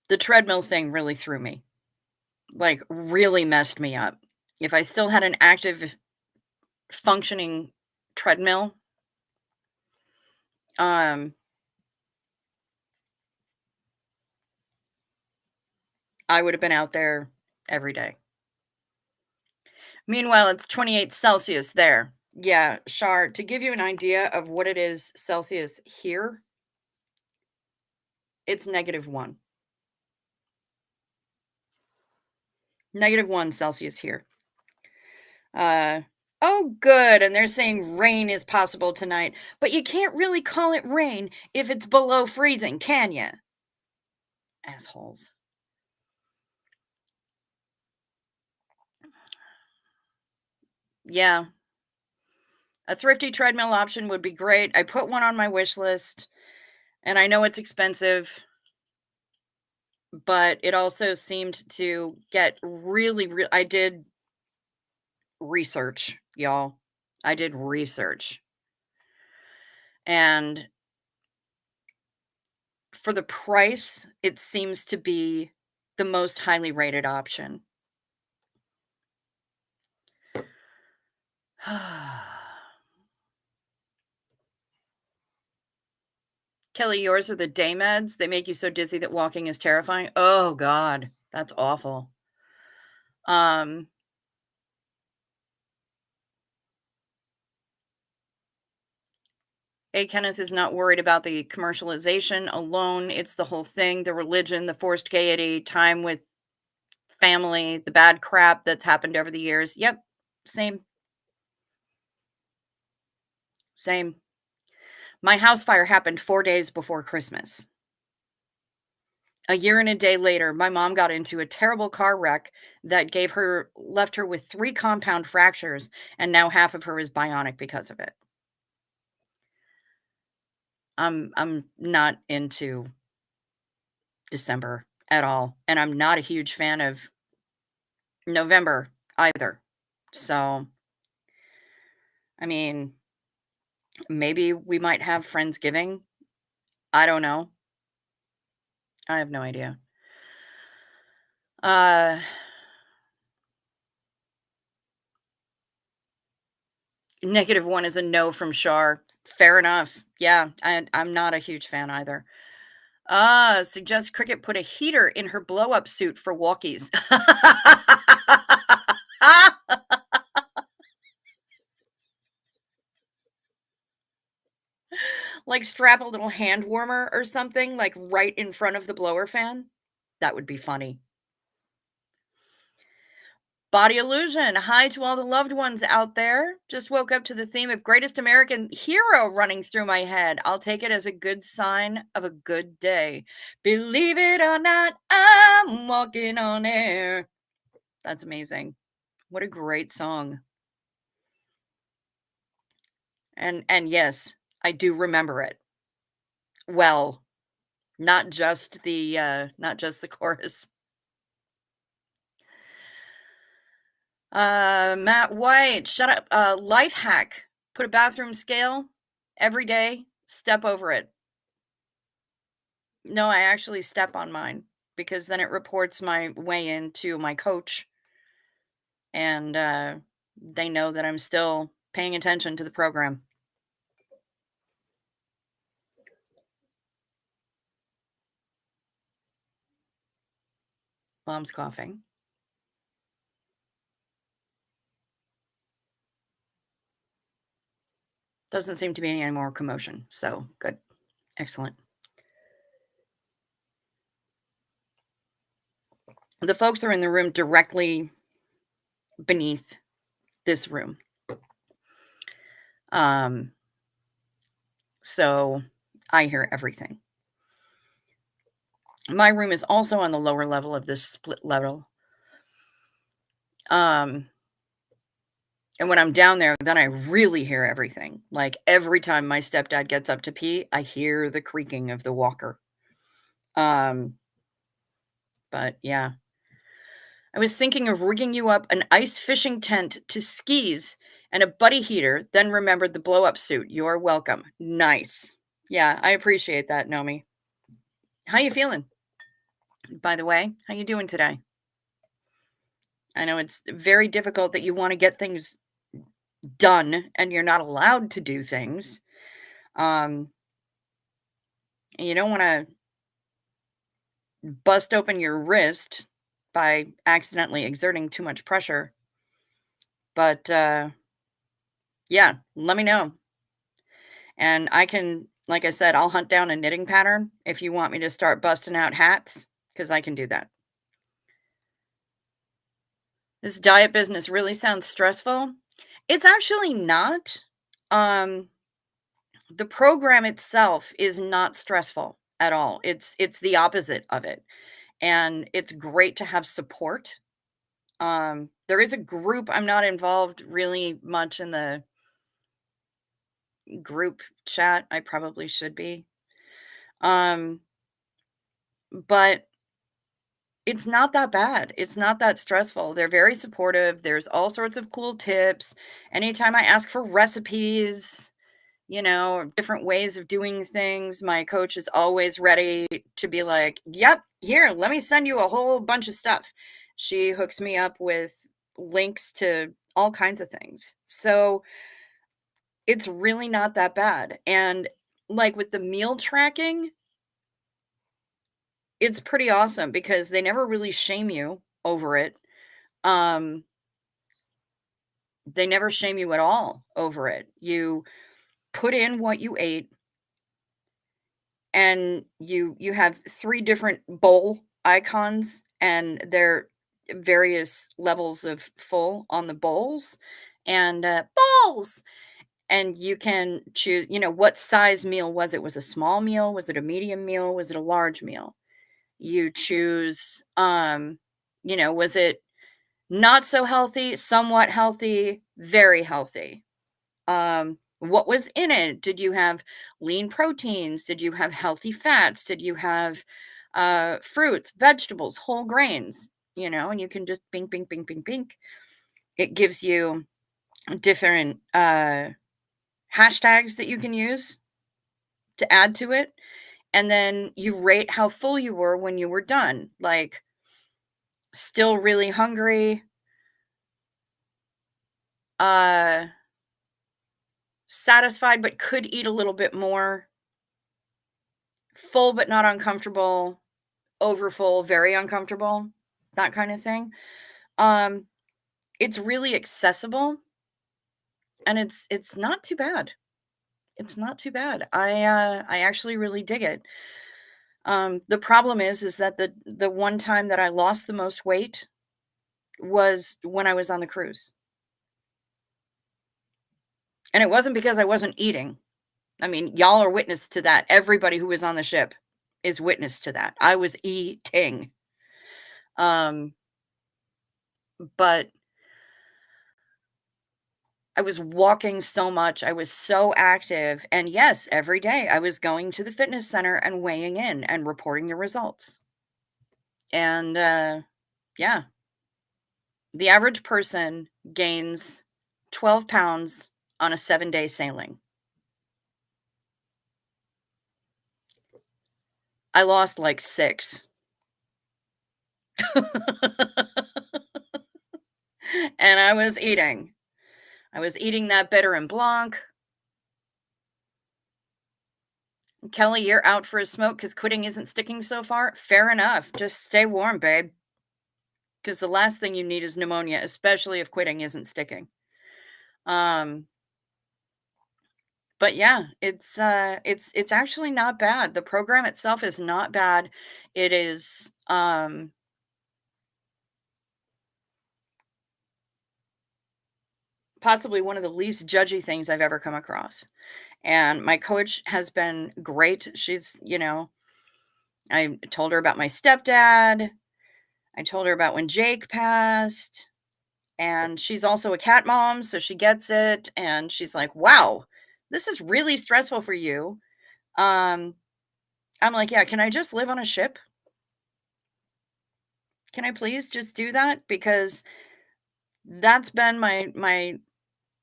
The treadmill thing really threw me, like, really messed me up. If I still had an active, functioning treadmill, um, I would have been out there every day. Meanwhile, it's 28 Celsius there. Yeah, Shar, to give you an idea of what it is Celsius here, it's -1. -1 Celsius here. Uh, oh, good. And they're saying rain is possible tonight, but you can't really call it rain if it's below freezing, can you? Assholes. Yeah. A thrifty treadmill option would be great. I put one on my wish list, and I know it's expensive, but it also seemed to get really, I did research, y'all. I did research. And for the price, it seems to be the most highly rated option. Kelly, yours are the day meds. They make you so dizzy that walking is terrifying. Oh God, that's awful. Um, A. Kenneth is not worried about the commercialization alone. It's the whole thing, the religion, the forced gaiety, time with family, the bad crap that's happened over the years. Yep, same, same. My house fire happened 4 days before Christmas. A year and a day later, my mom got into a terrible car wreck that left her with 3 compound fractures, and now half of her is bionic because of it. I'm not into December at all, and I'm not a huge fan of November either. So, I mean, maybe we might have Friendsgiving. I don't know. I have no idea. Uh, -1 is a no from Shar. Fair enough. Yeah, I'm not a huge fan either. Suggest Cricket put a heater in her blow-up suit for walkies. Like, strap a little hand warmer or something, like, right in front of the blower fan? That would be funny. Body illusion. Hi to all the loved ones out there. Just woke up to the theme of greatest American hero running through my head. I'll take it as a good sign of a good day. Believe it or not, I'm walking on air. That's amazing. What a great song. And yes, I do remember it. Well, not just the chorus. Matt White, shut up. Life hack. Put a bathroom scale every day, step over it. No, I actually step on mine because then it reports my weigh in to my coach, and they know that I'm still paying attention to the program. Mom's coughing. Doesn't seem to be any more commotion, so good. Excellent. The folks are in the room directly beneath this room. So I hear everything. My room is also on the lower level of this split level. And when I'm down there, then I really hear everything. Like, every time my stepdad gets up to pee, I hear the creaking of the walker. Um, but yeah. I was thinking of rigging you up an ice fishing tent to skis and a buddy heater, then remembered the blow up suit. You're welcome. Nice. Yeah, I appreciate that, Nomi. How you feeling? By the way, how you doing today? I know it's very difficult that you want to get things done and you're not allowed to do things. Um, and you don't want to bust open your wrist by accidentally exerting too much pressure. But yeah, let me know. And I can, like I said, I'll hunt down a knitting pattern if you want me to start busting out hats, because I can do that. This diet business really sounds stressful. It's actually not. Um, the program itself is not stressful at all. It's the opposite of it. And it's great to have support. There is a group. I'm not involved really much in the group chat. I probably should be. Um, but it's not that bad. It's not that stressful. They're very supportive. There's all sorts of cool tips. Anytime I ask for recipes, different ways of doing things, my coach is always ready to be like, "Yep, here, let me send you a whole bunch of stuff." She hooks me up with links to all kinds of things. So, it's really not that bad. And like with the meal tracking, it's pretty awesome because they never really shame you over it. Um, they never shame you at all over it. You put in what you ate and you have 3 different bowl icons, and they're various levels of full on the bowls, and, bowls! And you can choose, what size meal was it? Was it a small meal? Was it a medium meal? Was it a large meal? You choose, was it not so healthy, somewhat healthy, very healthy? What was in it? Did you have lean proteins? Did you have healthy fats? Did you have fruits, vegetables, whole grains? And you can just bink, bink, bink, bink, bink. It gives you different hashtags that you can use to add to it. And then you rate how full you were when you were done. Like, still really hungry, uh, satisfied but could eat a little bit more, full but not uncomfortable, overfull, very uncomfortable, that kind of thing. Um, it's really accessible and it's not too bad. It's not too bad. I actually really dig it. The problem is that the one time that I lost the most weight was when I was on the cruise. And it wasn't because I wasn't eating. I mean, y'all are witness to that. Everybody who was on the ship is witness to that. I was eating. Um, but I was walking so much. I was so active. And yes, every day I was going to the fitness center and weighing in and reporting the results. And yeah, the average person gains 12 pounds on a 7-day sailing. I lost like 6. And I was eating. I was eating that bitter and blanc. Kelly, you're out for a smoke because quitting isn't sticking so far. Fair enough. Just stay warm, babe. Because the last thing you need is pneumonia, especially if quitting isn't sticking. Um, but yeah, it's actually not bad. The program itself is not bad. It is possibly one of the least judgy things I've ever come across. And my coach has been great. She's, I told her about my stepdad. I told her about when Jake passed. And she's also a cat mom, so she gets it. And she's like, wow, this is really stressful for you. I'm like, yeah, can I just live on a ship? Can I please just do that? Because that's been my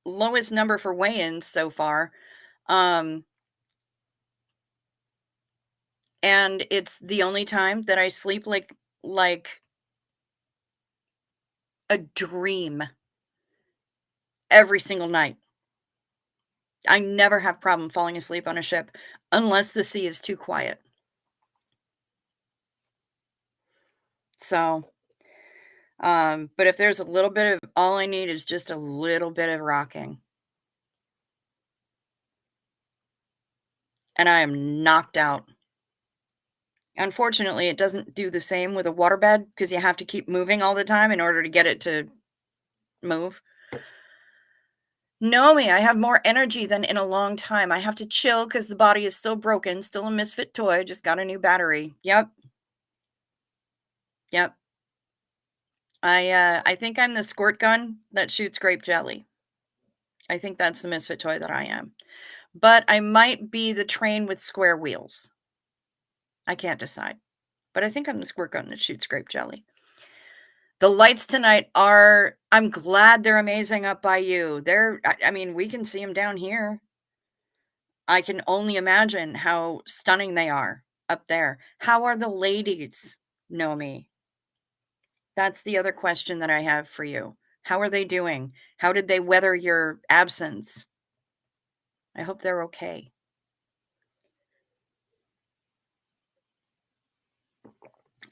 lowest number for weigh-ins so far. Um, and it's the only time that I sleep like a dream every single night. I never have problem falling asleep on a ship unless the sea is too quiet. So, but if there's a little bit of all I need is just a little bit of rocking, and I am knocked out. Unfortunately, it doesn't do the same with a waterbed because you have to keep moving all the time in order to get it to move. Know me, I have more energy than in a long time. I have to chill because the body is still broken, still a misfit toy, just got a new battery. Yep, yep. I think I'm the squirt gun that shoots grape jelly. I think that's the misfit toy that I am. But I might be the train with square wheels. I can't decide. But I think I'm the squirt gun that shoots grape jelly. The lights tonight are I'm glad they're amazing up by you. I mean, we can see them down here. I can only imagine how stunning they are up there. How are the ladies, Nomi? That's the other question that I have for you. How are they doing? How did they weather your absence? I hope they're okay.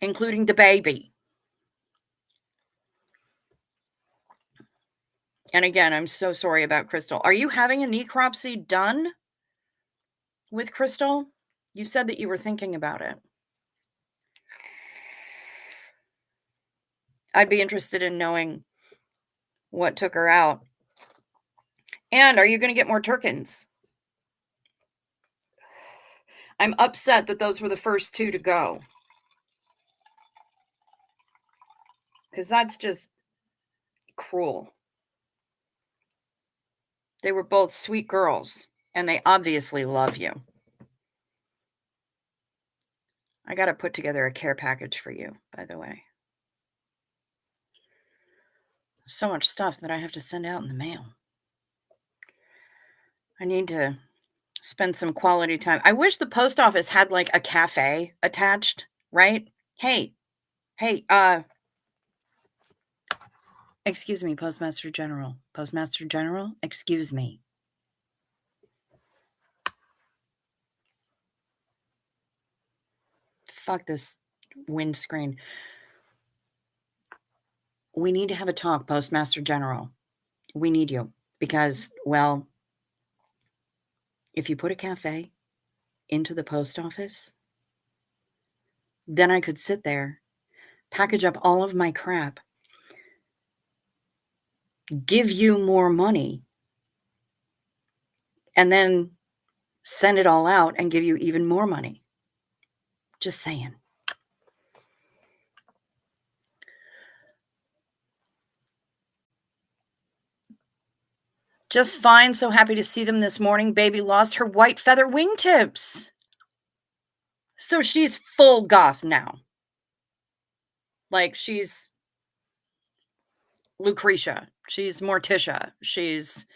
Including the baby. And again, I'm so sorry about Crystal. Are you having a necropsy done with Crystal? You said that you were thinking about it. I'd be interested in knowing what took her out. And are you going to get more Turkins? I'm upset that those were the first two to go. Because that's just cruel. They were both sweet girls, and they obviously love you. I got to put together a care package for you, by the way. So much stuff that I have to send out in the mail. I need to spend some quality time. I wish the post office had like a cafe attached, right? Hey, excuse me, Postmaster General. Postmaster General, excuse me. Fuck this windscreen. We need to have a talk, Postmaster General. We need you because, well, if you put a cafe into the post office, then I could sit there, package up all of my crap, give you more money, and then send it all out and give you even more money. Just saying. Just fine. So happy to see them this morning. Baby lost her white feather wingtips. So she's full goth now. Like she's Lucretia. She's Morticia. She's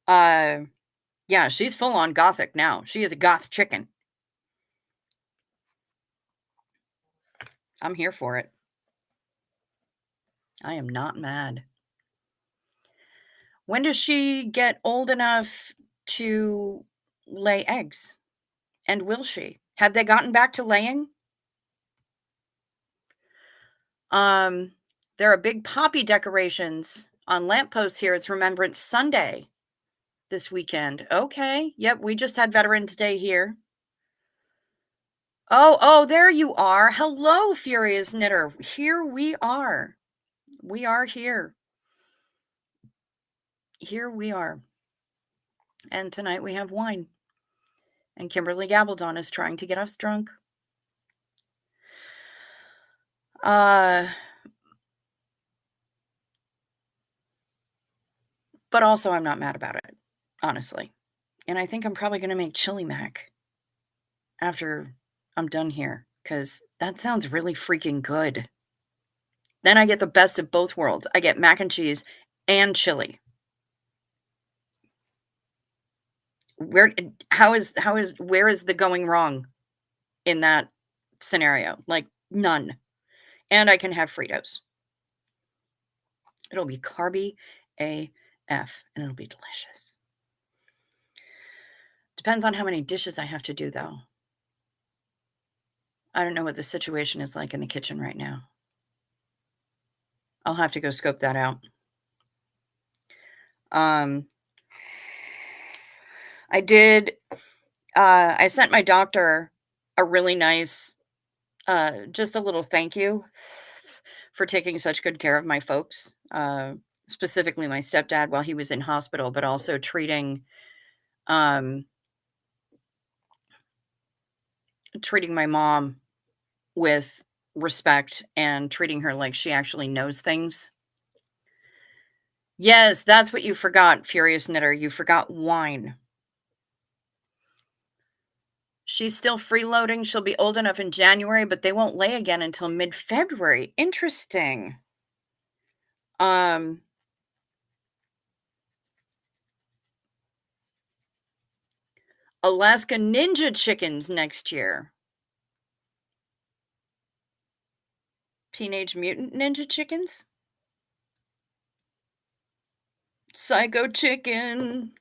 yeah, she's full on gothic now. She is a goth chicken. I'm here for it. I am not mad. When does she get old enough to lay eggs? And will she? Have they gotten back to laying? There are big poppy decorations on lampposts here. It's Remembrance Sunday this weekend. Okay. Yep, we just had Veterans Day here. Oh, there you are. Hello, Furious Knitter. Here we are. We are here. Here we are. And tonight we have wine. And Kimberly Gabaldon is trying to get us drunk. But also, I'm not mad about it, honestly. And I think I'm probably gonna make chili mac after I'm done here, because that sounds really freaking good. Then I get the best of both worlds. I get mac and cheese and chili. Where is the going wrong in that scenario? Like, none. And I can have Fritos. It'll be carby AF, and it'll be delicious. Depends on how many dishes I have to do, though. I don't know what the situation is like in the kitchen right now. I'll have to go scope that out. Um, I did, I sent my doctor a really nice, just a little thank you for taking such good care of my folks, specifically my stepdad while he was in hospital, but also um, treating my mom with respect and treating her like she actually knows things. Yes, that's what you forgot, Furious Knitter. You forgot wine. She's still freeloading. She'll be old enough in January, but they won't lay again until mid-February. Interesting. Um, Alaska Ninja chickens next year. Teenage Mutant Ninja chickens? Psycho chicken.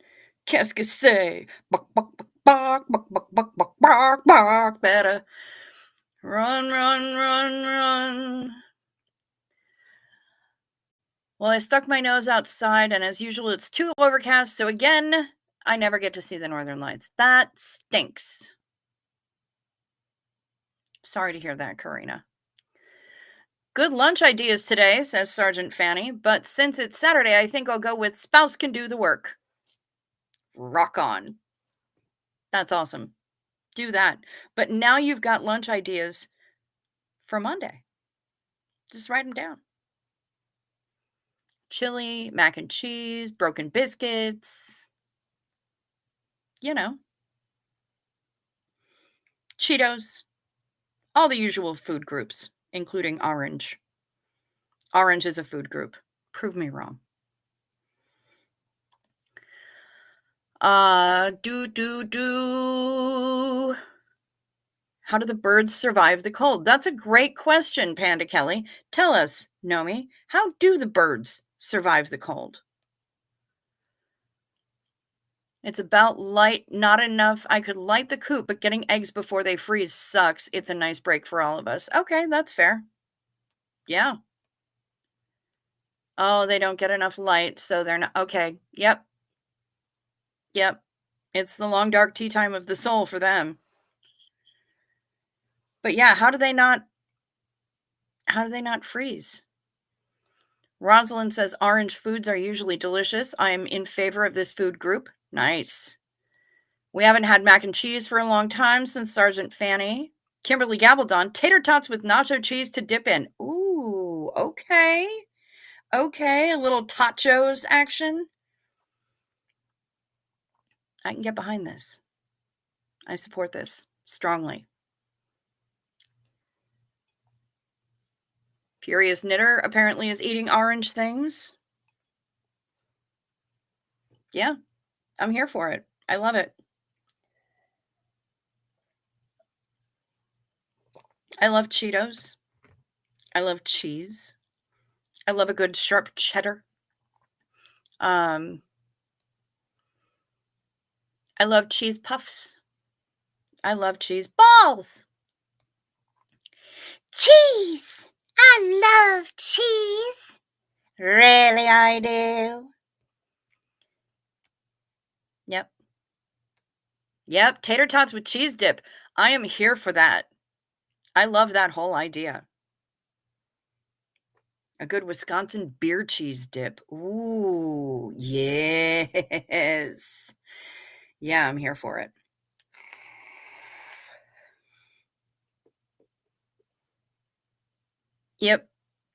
Qu'est-ce que c'est? Buck, buck, buck, buck, buck, buck, buck, buck, buck, buck. Better run, run, run, run. Well, I stuck my nose outside, and as usual, it's too overcast. So again, I never get to see the northern lights. That stinks. Sorry to hear that, Karina. Good lunch ideas today, says Sergeant Fanny, but since it's Saturday, I think I'll go with spouse can do the work. Rock on. That's awesome. Do that. But now you've got lunch ideas for Monday. Just write them down. Chili, mac and cheese, broken biscuits, you know, Cheetos, all the usual food groups, including orange. Orange is a food group. Prove me wrong. Do. How do the birds survive the cold? That's a great question, Panda Kelly. Tell us, Nomi, how do the birds survive the cold? It's about light, not enough. I could light the coop, but getting eggs before they freeze sucks. It's a nice break for all of us. Okay, that's fair. Yeah. Oh, they don't get enough light, so they're not. Okay. Yep. Yep. It's the long dark tea time of the soul for them. But yeah, how do they not freeze? Rosalind says orange foods are usually delicious. I am in favor of this food group. Nice. We haven't had mac and cheese for a long time since Sergeant Fanny. Kimberly Gabaldon, tater tots with nacho cheese to dip in. Ooh, okay. Okay, a little tachos action. I can get behind this. I support this strongly. Furious Knitter apparently is eating orange things. Yeah, I'm here for it. I love it. I love Cheetos. I love cheese. I love a good sharp cheddar. I love cheese puffs. I love cheese balls. Cheese! I love cheese. Really, I do. Yep. Yep. Tater tots with cheese dip. I am here for that. I love that whole idea. A good Wisconsin beer cheese dip. Ooh, yes. Yeah, I'm here for it. Yep,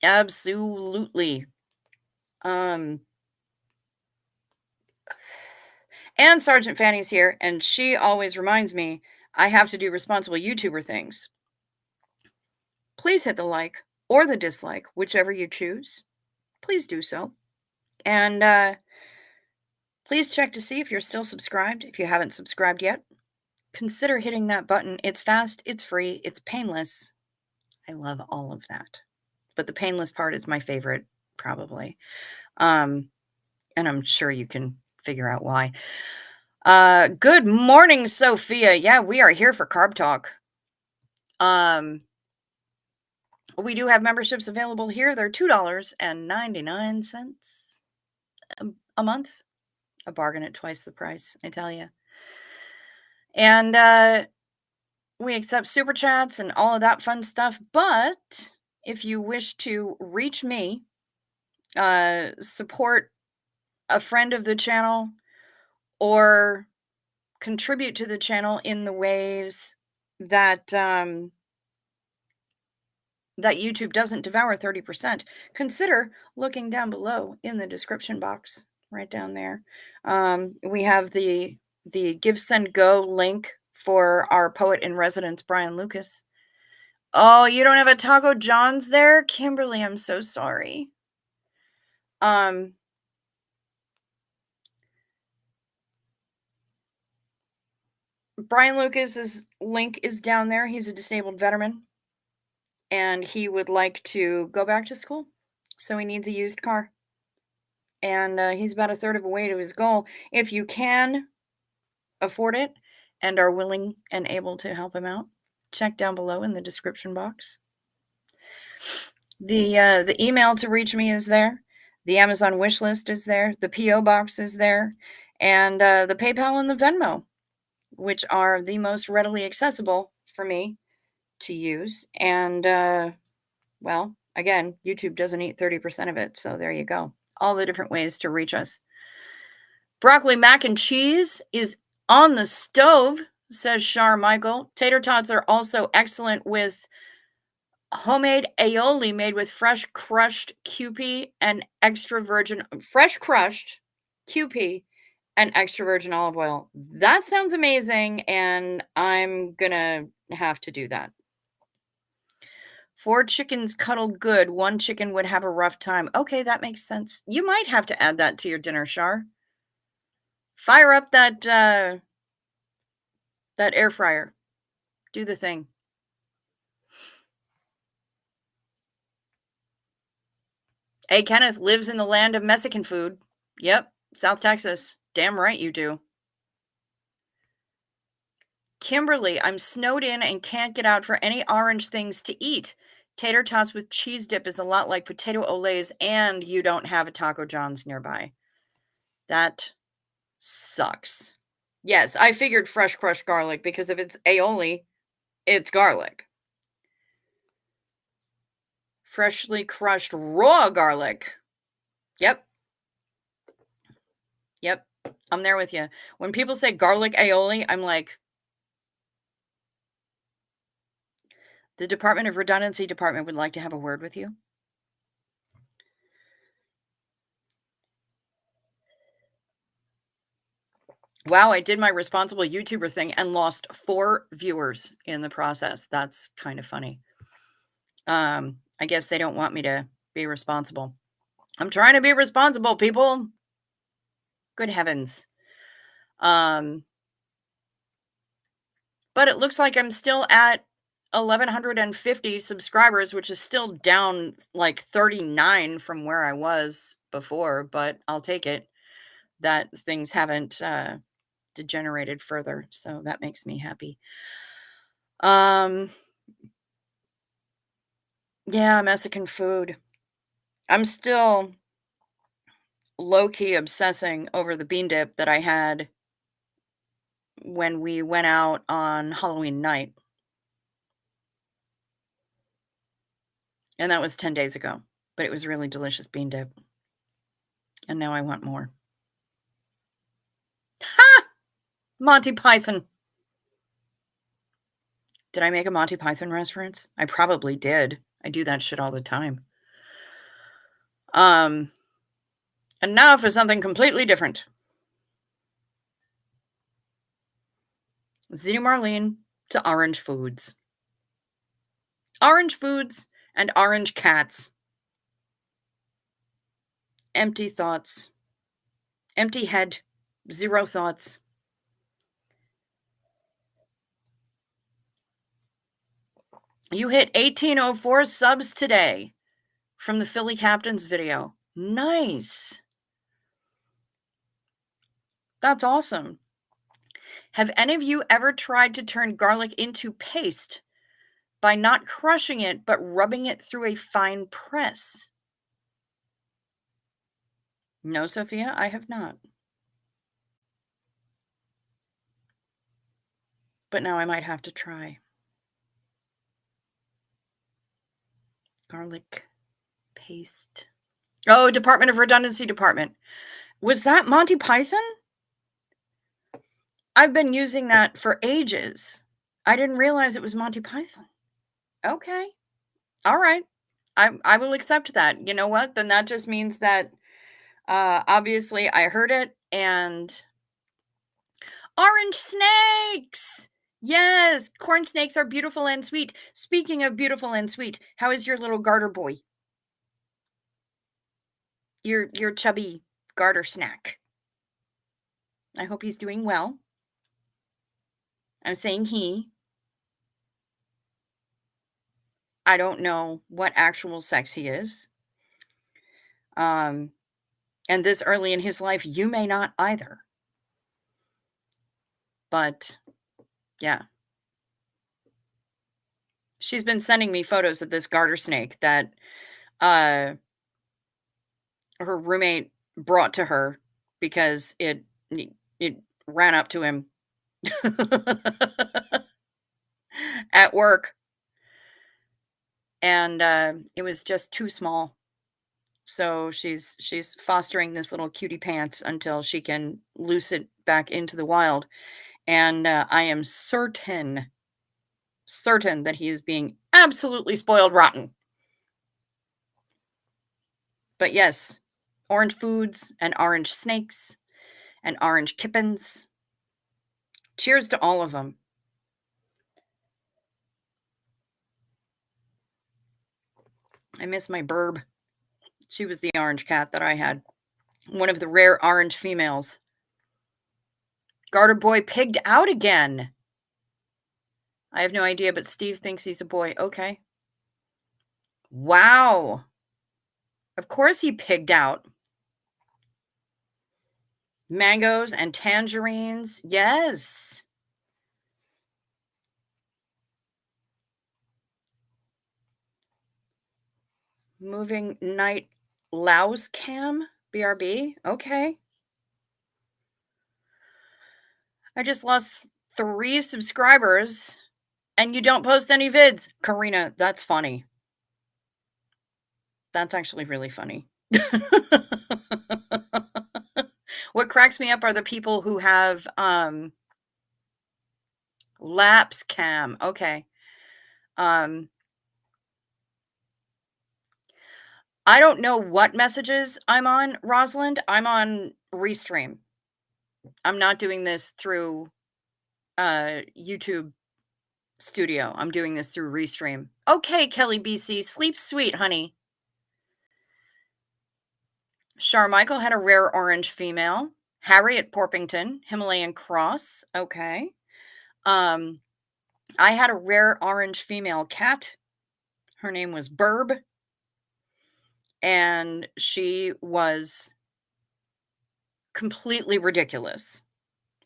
absolutely. And Sergeant Fanny's here, and she always reminds me I have to do responsible YouTuber things. Please hit the like or the dislike, whichever you choose. Please do so. And please check to see if you're still subscribed. If you haven't subscribed yet, consider hitting that button. It's fast, it's free, it's painless. I love all of that. But the painless part is my favorite, probably. And I'm sure you can figure out why. Good morning, Sophia. Yeah, we are here for Carb Talk. We do have memberships available here. They're $2.99 a month. A bargain at twice the price, I tell you. And we accept super chats and all of that fun stuff. But if you wish to reach me, support a friend of the channel, or contribute to the channel in the ways that that YouTube doesn't devour 30%, consider looking down below in the description box, right down there. We have the Give, Send, Go link for our poet in residence, Brian Lucas. Oh, you don't have a Taco John's there? Kimberly, I'm so sorry. Brian Lucas's link is down there. He's a disabled veteran, and he would like to go back to school, so he needs a used car. And he's about a third of the way to his goal. If you can afford it and are willing and able to help him out, check down below in the description box. The email to reach me is there. The Amazon wish list is there. The P.O. box is there. And the PayPal and the Venmo, which are the most readily accessible for me to use. And, well, again, YouTube doesn't eat 30% of it. So there you go. All the different ways to reach us. Broccoli mac and cheese is on the stove, says Char Michael. Tater tots are also excellent with homemade aioli made with fresh crushed QP and extra virgin olive oil. That sounds amazing, and I'm gonna have to do that. 4 chickens cuddle good. 1 chicken would have a rough time. Okay, that makes sense. You might have to add that to your dinner, Char. Fire up that air fryer. Do the thing. Hey, Kenneth lives in the land of Mexican food. Yep, South Texas. Damn right you do. Kimberly, I'm snowed in and can't get out for any orange things to eat. Tater tots with cheese dip is a lot like potato olays, and you don't have a Taco John's nearby. That sucks. Yes, I figured fresh crushed garlic, because if it's aioli, it's garlic. Freshly crushed raw garlic. Yep. Yep. I'm there with you. When people say garlic aioli, I'm like, the Department of Redundancy department would like to have a word with you. Wow, I did my responsible YouTuber thing and lost 4 viewers in the process. That's kind of funny. I guess they don't want me to be responsible. I'm trying to be responsible, people. Good heavens. But it looks like I'm still at 1,150 subscribers, which is still down like 39 from where I was before, but I'll take it that things haven't degenerated further, so that makes me happy. Yeah, Mexican food. I'm still low-key obsessing over the bean dip that I had when we went out on Halloween night. And that was 10 days ago, but it was really delicious bean dip. And now I want more. Ha! Monty Python. Did I make a Monty Python reference? I probably did. I do that shit all the time. And now for something completely different. Zena Marlene to Orange Foods. Orange Foods and Orange Cats. Empty thoughts. Empty head. Zero thoughts. You hit 1804 subs today from the Philly Captains video. Nice. That's awesome. Have any of you ever tried to turn garlic into paste by not crushing it, but rubbing it through a fine press? No, Sophia, I have not. But now I might have to try. Garlic paste. Oh, Department of Redundancy Department. Was that Monty Python? I've been using that for ages. I didn't realize it was Monty Python. Okay. All right. I will accept that. You know what? Then that just means that obviously I heard it. And orange snakes. Yes, corn snakes are beautiful and sweet. Speaking of beautiful and sweet, how is your little garter boy? Your chubby garter snack. I hope he's doing well. I'm saying he. I don't know what actual sex he is. And this early in his life, you may not either. But yeah. She's been sending me photos of this garter snake that her roommate brought to her because it ran up to him at work. And it was just too small. So she's fostering this little cutie pants until she can loose it back into the wild. And I am certain that he is being absolutely spoiled rotten. But yes, orange foods and orange snakes and orange kippens. Cheers to all of them. I miss my burb. She was the orange cat that I had. One of the rare orange females. Garter boy pigged out again. I have no idea, but Steve thinks he's a boy. Okay. Wow. Of course he pigged out. Mangoes and tangerines. Yes. Moving night Laos cam. BRB. Okay. I just lost 3 subscribers and you don't post any vids. Karina, that's funny. That's actually really funny. What cracks me up are the people who have lapse cam. Okay. I don't know what messages I'm on, Rosalind. I'm on Restream. I'm not doing this through YouTube Studio. I'm doing this through Restream. Okay, Kelly BC, sleep sweet, honey. Charmichael had a rare orange female. Harriet Porpington, Himalayan cross. Okay. I had a rare orange female cat. Her name was Burb. And she was completely ridiculous.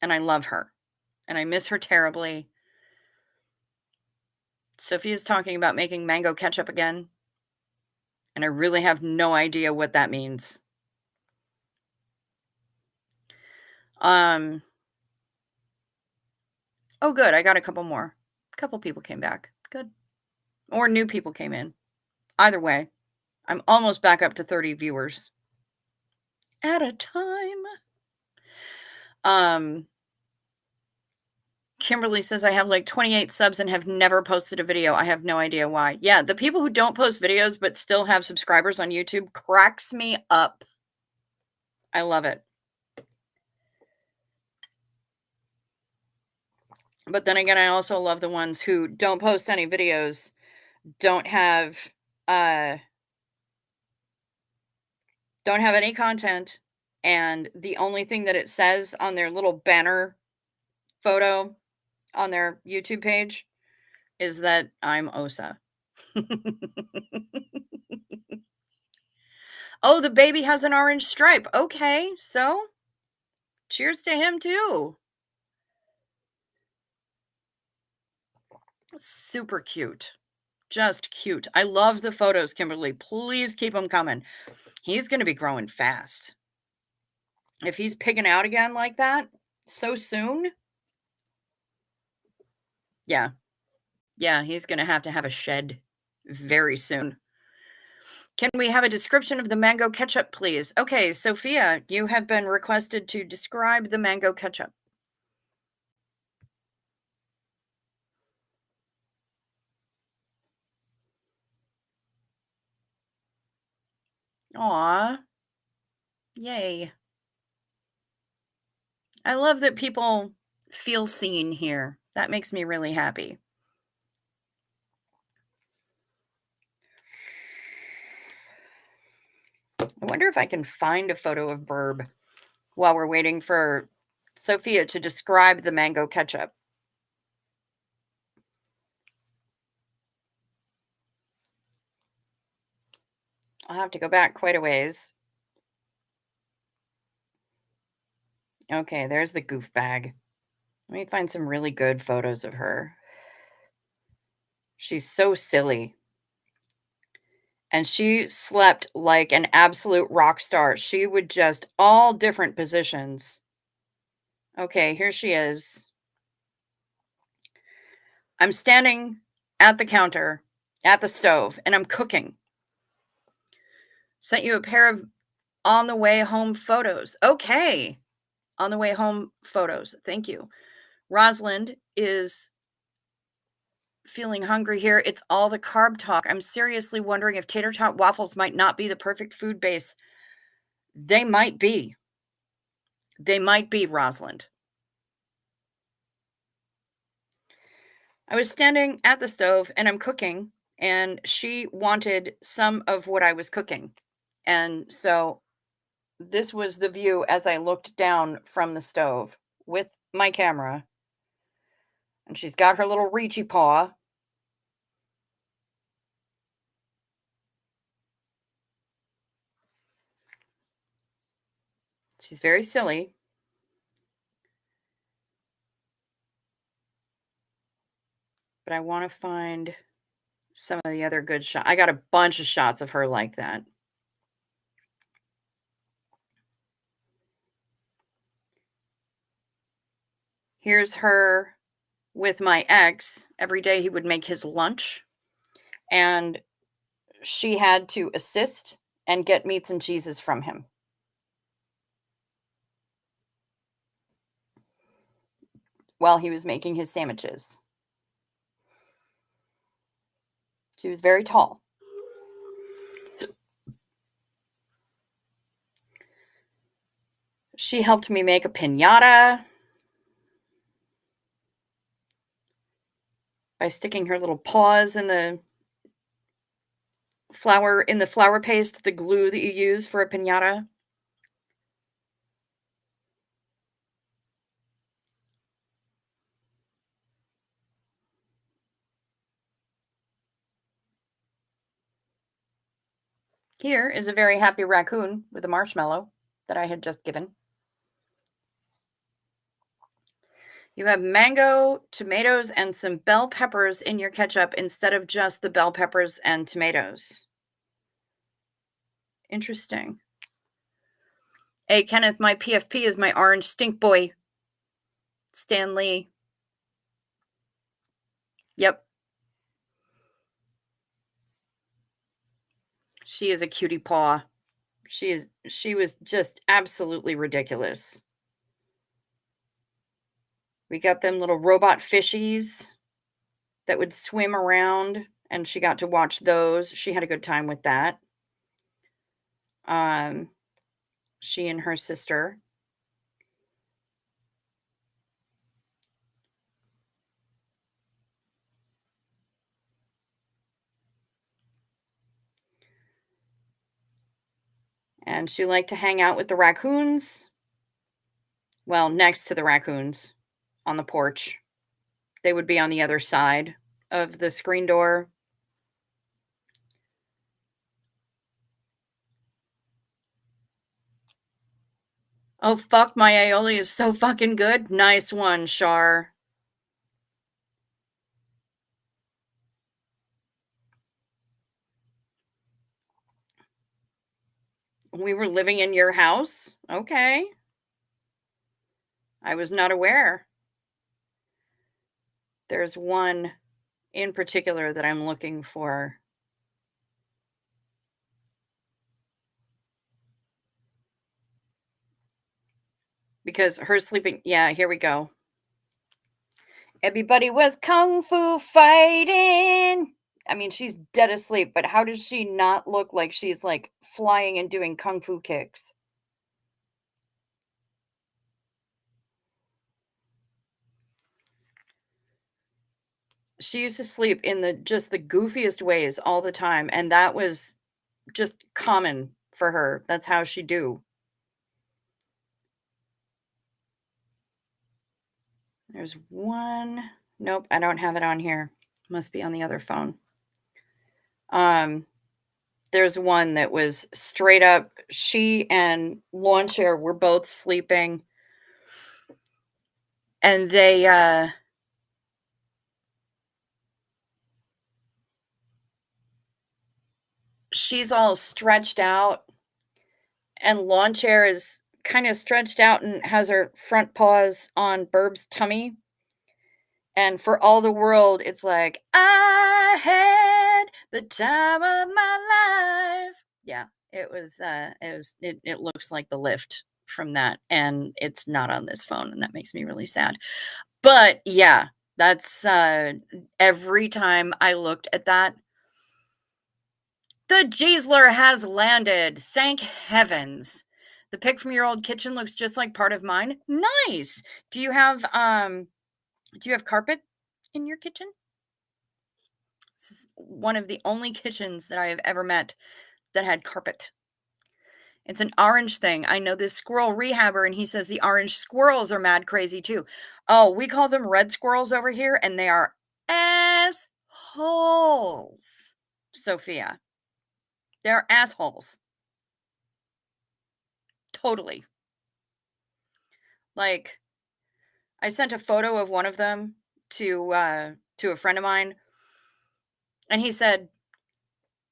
And I love her. And I miss her terribly. Sophia's talking about making mango ketchup again. And I really have no idea what that means. Oh, good. I got a couple more. A couple people came back. Good. Or new people came in. Either way, I'm almost back up to 30 viewers at a time. Kimberly says, I have like 28 subs and have never posted a video. I have no idea why. Yeah, the people who don't post videos but still have subscribers on YouTube cracks me up. I love it. But then again, I also love the ones who don't post any videos, don't have uh don't have any content, and the only thing that it says on their little banner photo on their YouTube page is that I'm Osa. Oh, the baby has an orange stripe. Okay, so cheers to him too. Super cute. Just cute. I love the photos, Kimberly. Please keep them coming. He's going to be growing fast. If he's pigging out again like that so soon, yeah. Yeah, he's going to have a shed very soon. Can we have a description of the mango ketchup, please? Okay, Sophia, you have been requested to describe the mango ketchup. Aw, yay. I love that people feel seen here. That makes me really happy. I wonder if I can find a photo of Burb while we're waiting for Sophia to describe the mango ketchup. I'll have to go back quite a ways. Okay, there's the goof bag. Let me find some really good photos of her. She's so silly. And she slept like an absolute rock star. She would just all different positions. Okay, here she is. I'm standing at the counter, at the stove, and I'm cooking. Sent you a pair of on the way home photos. Okay. On the way home photos. Thank you. Rosalind is feeling hungry here. It's all the carb talk. I'm seriously wondering if tater tot waffles might not be the perfect food base. They might be. They might be, Rosalind. I was standing at the stove and I'm cooking, and she wanted some of what I was cooking. And so this was the view as I looked down from the stove with my camera. And she's got her little reachy paw. She's very silly. But I want to find some of the other good shots. I got a bunch of shots of her like that. Here's her with my ex. Every day he would make his lunch, and she had to assist and get meats and cheeses from him while he was making his sandwiches. She was very tall. She helped me make a piñata by sticking her little paws in the flour paste, the glue that you use for a piñata. Here is a very happy raccoon with a marshmallow that I had just given. You have mango, tomatoes, and some bell peppers in your ketchup instead of just the bell peppers and tomatoes. Interesting. Hey, Kenneth, my PFP is my orange stink boy. Stan Lee. Yep. She is a cutie paw. She was just absolutely ridiculous. We got them little robot fishies that would swim around, and she got to watch those. She had a good time with that. She and her sister. And she liked to hang out with the raccoons. Well, next to the raccoons on the porch. They would be on the other side of the screen door. Oh, fuck, my aioli is so fucking good. Nice one, Shar. We were living in your house? Okay. I was not aware. There's one in particular that I'm looking for. Because her sleeping, yeah, here we go. Everybody was kung fu fighting. I mean, she's dead asleep, but how does she not look like she's like flying and doing kung fu kicks? She used to sleep in the just the goofiest ways all the time, and that was just common for her. That's how she do. There's one. Nope, I don't have it on here. Must be on the other phone. There's one that was straight up, she and Lawn Chair were both sleeping, and she's all stretched out, and Lawn Chair is kind of stretched out and has her front paws on Burb's tummy. And for all the world, it's like, I had the time of my life. Yeah, it looks like the lift from that, and it's not on this phone, and that makes me really sad. But yeah, that's every time I looked at that, the Jeezler has landed. Thank heavens. The pic from your old kitchen looks just like part of mine. Nice. Do you have carpet in your kitchen? This is one of the only kitchens that I have ever met that had carpet. It's an orange thing. I know this squirrel rehabber, and he says the orange squirrels are mad crazy too. Oh, we call them red squirrels over here, and they are assholes, Sophia. They're assholes. Totally. Like, I sent a photo of one of them to a friend of mine, and he said,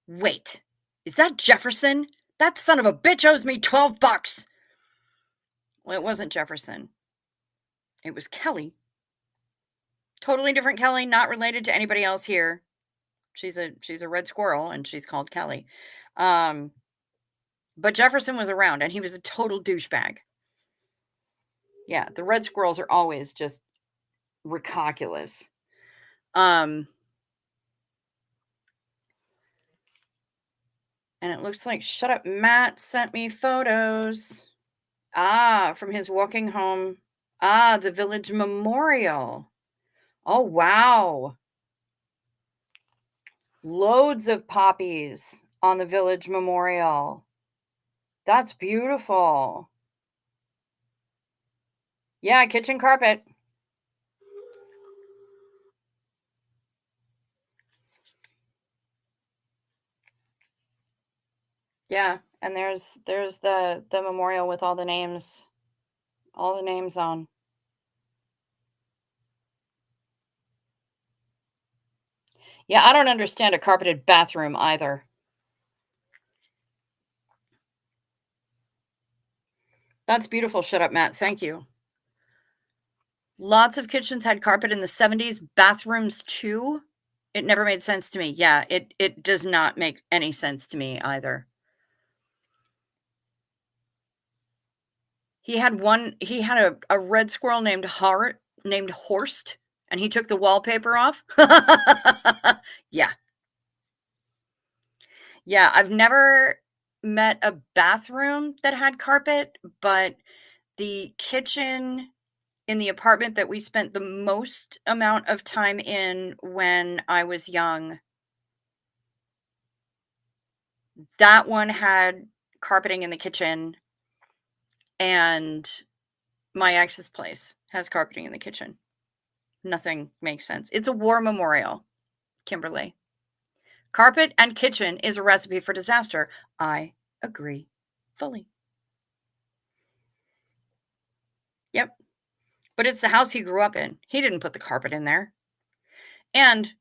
"Wait, is that Jefferson? That son of a bitch owes me $12." Well, it wasn't Jefferson. It was Kelly. Totally different Kelly, not related to anybody else here. She's a red squirrel, and she's called Kelly. Um, but Jefferson was around, and he was a total douchebag. Yeah, the red squirrels are always just ridiculous. And it looks like Shut Up Matt sent me photos. Ah, from his walking home. Ah, the village memorial. Oh, wow. Loads of poppies on the village memorial. That's beautiful. Yeah, kitchen carpet. Yeah, and there's the memorial with all the names on. Yeah, I don't understand a carpeted bathroom either. That's beautiful. Shut up, Matt. Thank you. Lots of kitchens had carpet in the 70s, bathrooms too. It never made sense to me. Yeah, it does not make any sense to me either. He had a red squirrel named Horst, and he took the wallpaper off. Yeah. Yeah, I've never met a bathroom that had carpet, but the kitchen in the apartment that we spent the most amount of time in when I was young, that one had carpeting in the kitchen, and my ex's place has carpeting in the kitchen. Nothing makes sense. It's a war memorial, Kimberly. Carpet and kitchen is a recipe for disaster. I agree fully. Yep. But it's the house he grew up in. He didn't put the carpet in there. And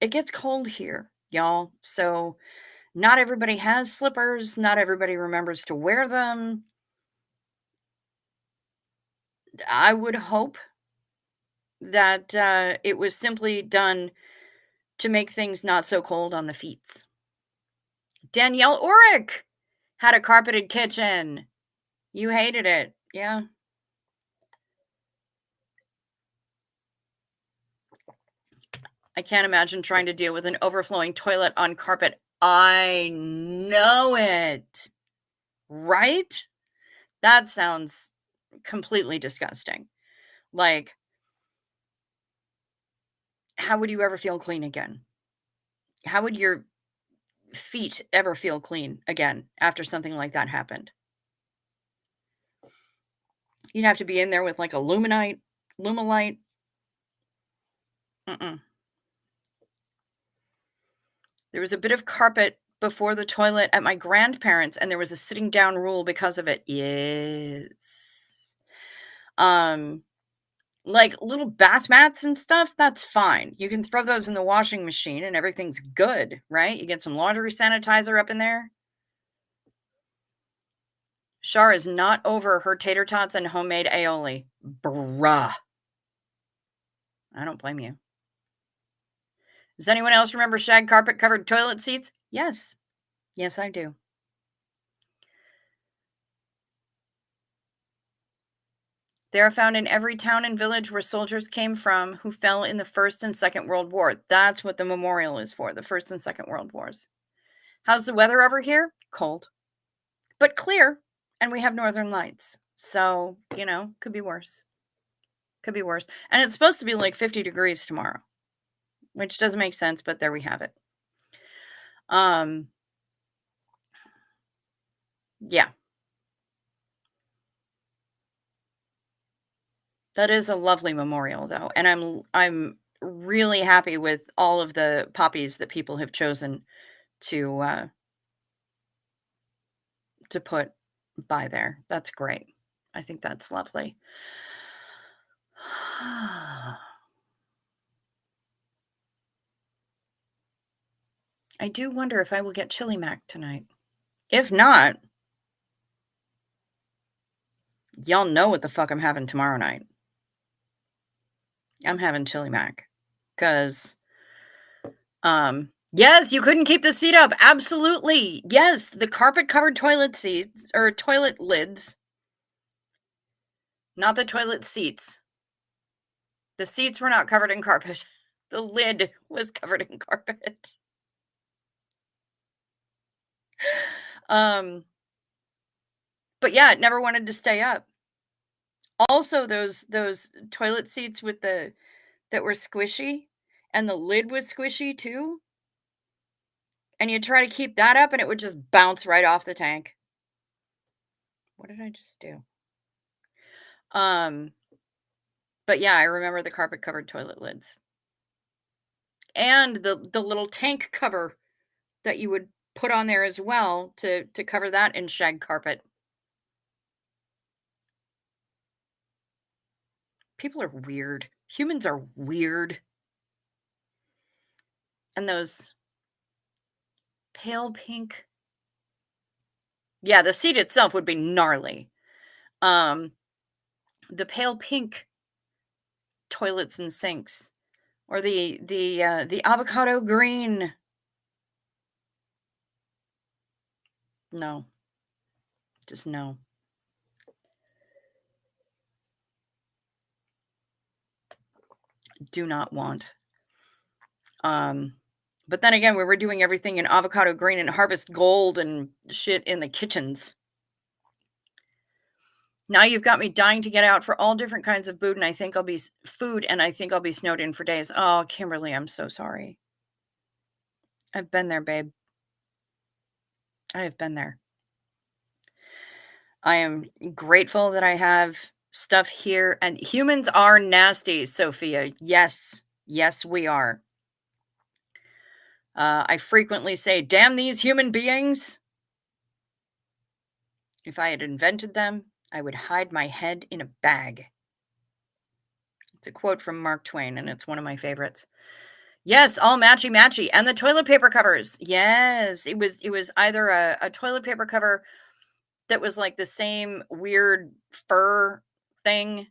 it gets cold here, y'all. So not everybody has slippers. Not everybody remembers to wear them. I would hope that it was simply done to make things not so cold on the feet. Danielle Orick had a carpeted kitchen. You hated it. Yeah. I can't imagine trying to deal with an overflowing toilet on carpet. I know it. Right? That sounds completely disgusting. Like, how would you ever feel clean again? How would your feet ever feel clean again after something like that happened? You'd have to be in there with like a Lumilite. Mm-mm. There was a bit of carpet before the toilet at my grandparents', and there was a sitting down rule because of it. Yes. Like little bath mats and stuff, that's fine. You can throw those in the washing machine and everything's good, right? You get some laundry sanitizer up in there. Shar is not over her tater tots and homemade aioli. Bruh. I don't blame you. Does anyone else remember shag carpet covered toilet seats? Yes. Yes, I do. They are found in every town and village where soldiers came from who fell in the First and Second World War. That's what the memorial is for, the First and Second World Wars. How's the weather over here? Cold, but clear, and we have northern lights. So, could be worse. Could be worse. And it's supposed to be like 50 degrees tomorrow, which doesn't make sense, but there we have it. Yeah. That is a lovely memorial though, and I'm really happy with all of the poppies that people have chosen to put by there. That's great. I think that's lovely. I do wonder if I will get chili mac tonight. If not, y'all know what the fuck I'm having tomorrow night. I'm having chili mac. 'Cause, yes, you couldn't keep the seat up. Absolutely. Yes, the carpet-covered toilet seats or toilet lids. Not the toilet seats. The seats were not covered in carpet. The lid was covered in carpet. But yeah, it never wanted to stay up. Also, those toilet seats with that were squishy, and the lid was squishy too, and you try to keep that up and it would just bounce right off the tank. What did I just do? But yeah, I remember the carpet-covered toilet lids. And the little tank cover that you would put on there as well to cover that in shag carpet. People are weird. Humans are weird. And those pale pink. Yeah, the seat itself would be gnarly. The pale pink toilets and sinks, or the avocado green. No, just no. Do not want. But then again, we were doing everything in avocado green and harvest gold and shit in the kitchens. Now you've got me dying to get out for all different kinds of food, and I think I'll be snowed in for days. Oh, Kimberly, I'm so sorry. I've been there, babe. I have been there. I am grateful that I have stuff here, and humans are nasty, Sophia. Yes. Yes, we are. I frequently say, "Damn these human beings." If I had invented them, I would hide my head in a bag. It's a quote from Mark Twain, and it's one of my favorites. Yes, all matchy matchy, and the toilet paper covers. Yes, it was either a toilet paper cover that was like the same weird fur thing,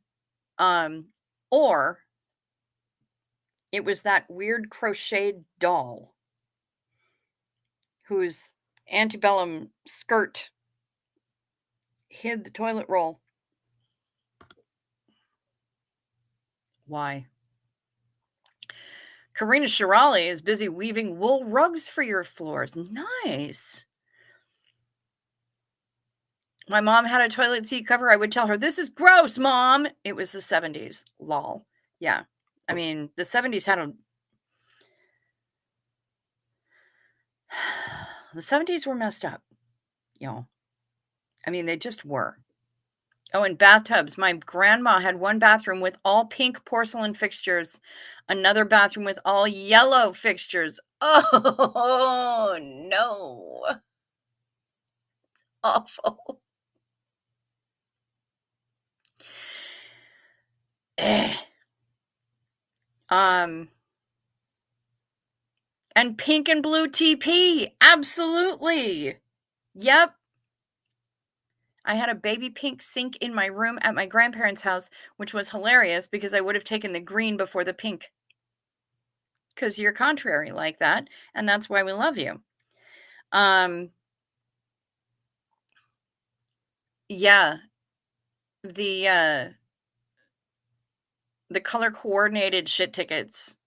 um, or it was that weird crocheted doll whose antebellum skirt hid the toilet roll. Why? Karina Shirali is busy weaving wool rugs for your floors. Nice. My mom had a toilet seat cover. I would tell her, "This is gross, mom." It was the 70s. Lol. Yeah. I mean, the 70s had a the 70s were messed up, you know. I mean, they just were. Oh, and bathtubs. My grandma had one bathroom with all pink porcelain fixtures, another bathroom with all yellow fixtures. Oh, no. Awful. Eh. Um, and pink and blue TP. Absolutely. Yep. I had a baby pink sink in my room at my grandparents' house, which was hilarious because I would have taken the green before the pink. Because you're contrary like that, and that's why we love you. Um, yeah, the the color coordinated shit tickets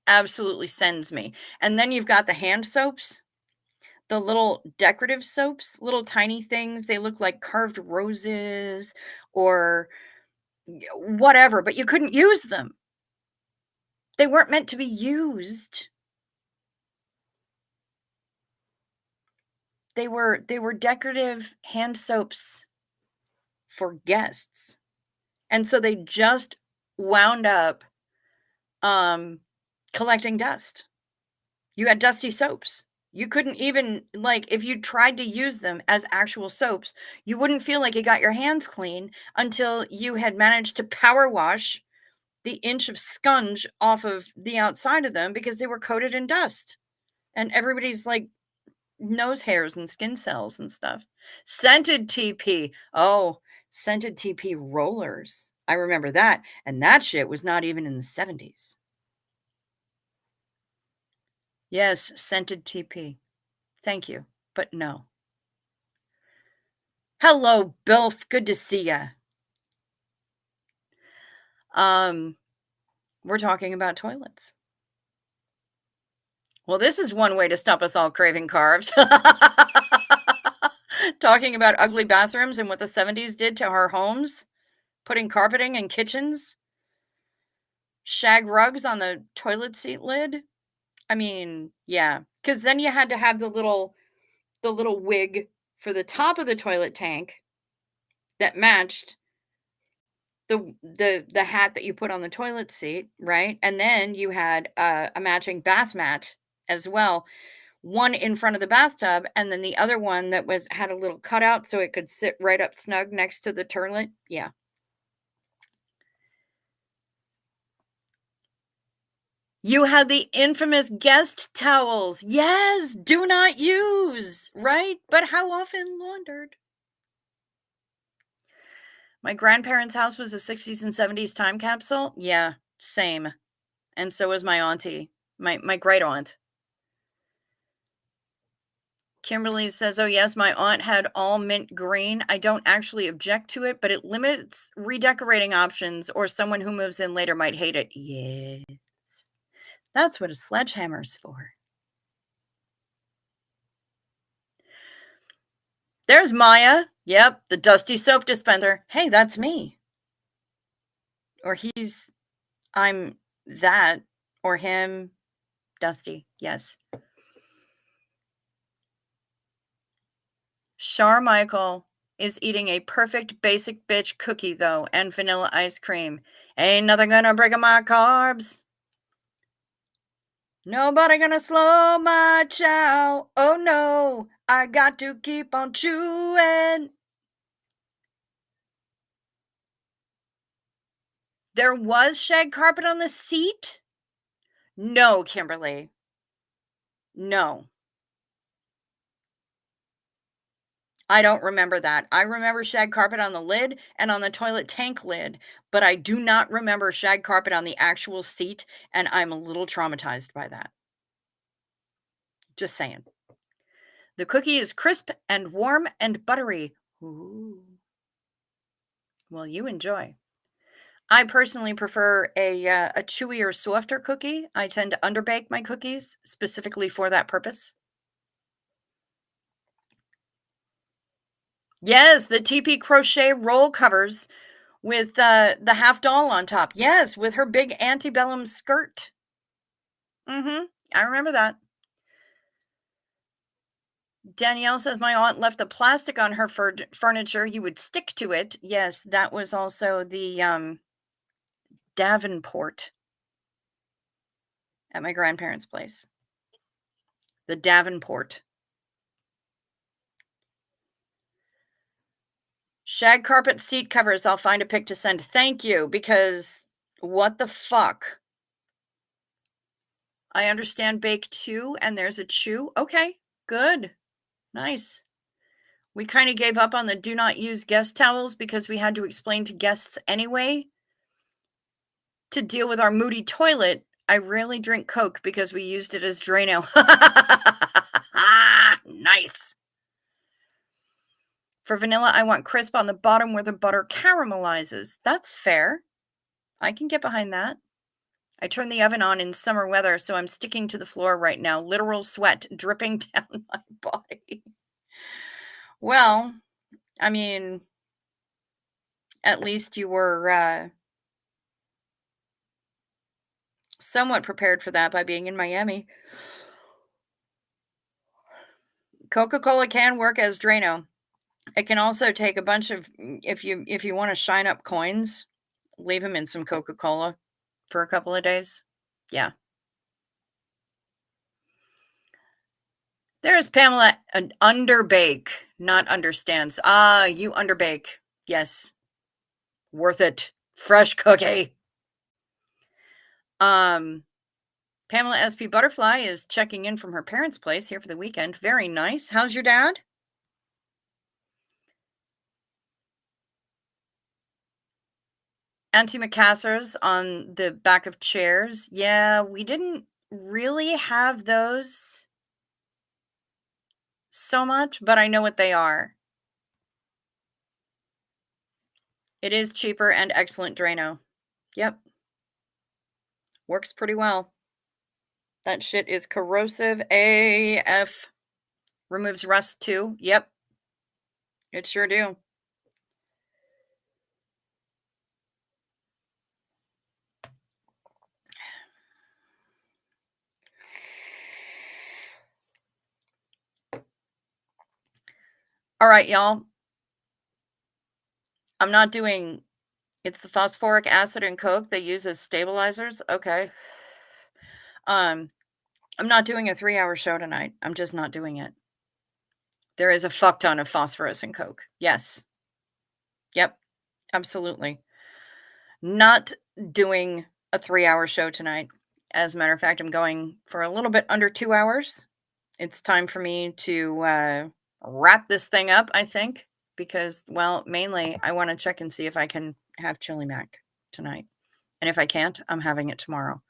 absolutely sends me. And then you've got the hand soaps, the little decorative soaps, little tiny things. They look like carved roses or whatever, but you couldn't use them. They weren't meant to be used. They were decorative hand soaps for guests. And so they just wound up um collecting dust. You had dusty soaps. You couldn't even like if you tried to use them as actual soaps, you wouldn't feel like you got your hands clean until you had managed to power wash the inch of scunge off of the outside of them because they were coated in dust. And everybody's like nose hairs and skin cells and stuff. Scented TP. Oh, scented TP rollers. I remember that. And that shit was not even in the 70s. Yes, scented TP. Thank you, but no. Hello, Bilf. Good to see ya. Um, we're talking about toilets. Well, this is one way to stop us all craving carbs. Talking about ugly bathrooms and what the 70s did to our homes, putting carpeting in kitchens, shag rugs on the toilet seat lid. I mean, yeah, because then you had to have the little wig for the top of the toilet tank that matched the hat that you put on the toilet seat, right? And then you had a matching bath mat as well, one in front of the bathtub, and then the other one that was had a little cutout so it could sit right up snug next to the toilet. Yeah. You had the infamous guest towels. Yes, do not use, right? But how often laundered? My grandparents' house was a 60s and 70s time capsule. Yeah, same. And so was my auntie, my great aunt. Kimberly says, "Oh yes, my aunt had all mint green. I don't actually object to it, but it limits redecorating options or someone who moves in later might hate it." Yes. That's what a sledgehammer's for. There's Maya. Yep, the dusty soap dispenser. Hey, that's me. Or I'm that, or him, Dusty. Yes. Char Michael is eating a perfect basic bitch cookie, though, and vanilla ice cream. Ain't nothing gonna break my carbs. Nobody gonna slow my chow. Oh no, I got to keep on chewing. There was shag carpet on the seat? No, Kimberly. No. I don't remember that. I remember shag carpet on the lid and on the toilet tank lid, but I do not remember shag carpet on the actual seat, and I'm a little traumatized by that. Just saying. The cookie is crisp and warm and buttery. Ooh. Well, you enjoy. I personally prefer a chewier, softer cookie. I tend to underbake my cookies specifically for that purpose. Yes, the TP crochet roll covers with the half doll on top. Yes, with her big antebellum skirt. I remember that. Danielle says my aunt left the plastic on her furniture. You would stick to it. Yes, that was also the Davenport at my grandparents' place. The Davenport. Shag carpet seat covers. I'll find a pic to send. Thank you, because what the fuck? I understand bake too, and there's a chew. Okay, good. Nice. We kind of gave up on the do not use guest towels because we had to explain to guests anyway. To deal with our moody toilet, I rarely drink Coke because we used it as Drano. Nice. For vanilla, I want crisp on the bottom where the butter caramelizes. That's fair. I can get behind that. I turned the oven on in summer weather, so I'm sticking to the floor right now. Literal sweat dripping down my body. Well, I mean, at least you were somewhat prepared for that by being in Miami. Coca-Cola can work as Drano. It can also take a bunch of if you want to shine up coins, leave them in some Coca-Cola for a couple of days. Yeah. There's Pamela, an underbake, not understands. Ah, you underbake. Yes. Worth it. Fresh cookie. Pamela SP Butterfly is checking in from her parents' place here for the weekend. Very nice. How's your dad? Antimacassars on the back of chairs. Yeah, we didn't really have those so much, but I know what they are. It is cheaper and excellent Drano. Yep. Works pretty well. That shit is corrosive AF. Removes rust too. Yep. It sure do. All right, y'all. I'm not doing it's the phosphoric acid and Coke they use as stabilizers. Okay. I'm not doing a 3-hour show tonight. I'm just not doing it. There is a fuck ton of phosphorus in Coke. Yes. Yep. Absolutely. Not doing a 3-hour show tonight. As a matter of fact, I'm going for a little bit under 2 hours. It's time for me to wrap this thing up, I think, because, well, mainly I want to check and see if I can have chili mac tonight. And if I can't, I'm having it tomorrow.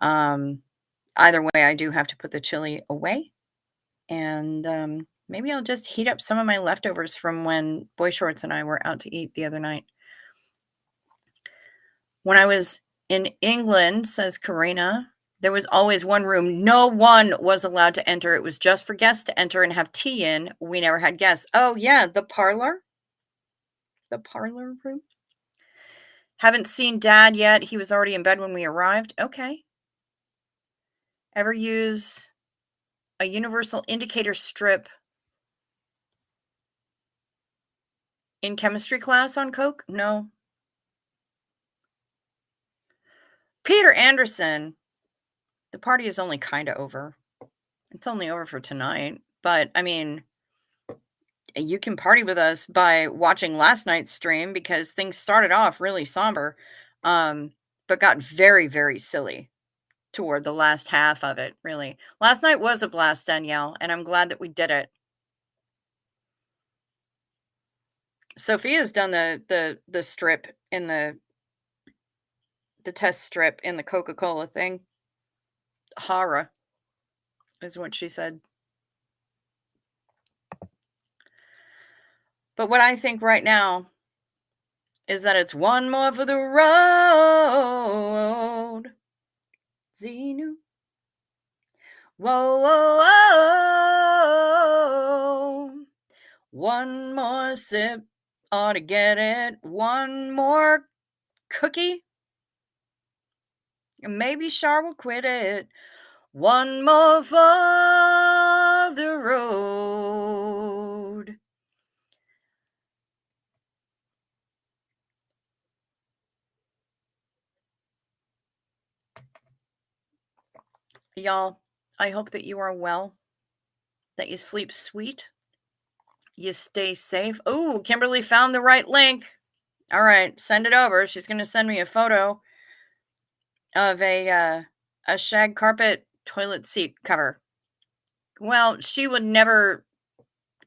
Either way, I do have to put the chili away. And maybe I'll just heat up some of my leftovers from when Boy Shorts and I were out to eat the other night. When I was in England, says Karina, there was always one room. No one was allowed to enter. It was just for guests to enter and have tea in. We never had guests. Oh, yeah, the parlor. The parlor room. Haven't seen Dad yet. He was already in bed when we arrived. Okay. Ever use a universal indicator strip In chemistry class on coke? No. Peter Anderson, the party is only kinda over. It's only over for tonight, but, I mean, you can party with us by watching last night's stream because things started off really somber, but got very, very silly toward the last half of it, really. Last night was a blast, Danielle, and I'm glad that we did it. Sophia's done the strip in the test strip in the Coca-Cola thing. Hara is what she said. But what I think right now is that it's one more for the road. Xenu. Whoa, whoa, whoa. One more sip ought to get it. One more cookie. And maybe Char will quit it. One more for the road. Y'all, I hope that you are well, that you sleep sweet, you stay safe. Oh, Kimberly found the right link. All right, send it over. She's going to send me a photo of a shag carpet toilet seat cover. Well, she would never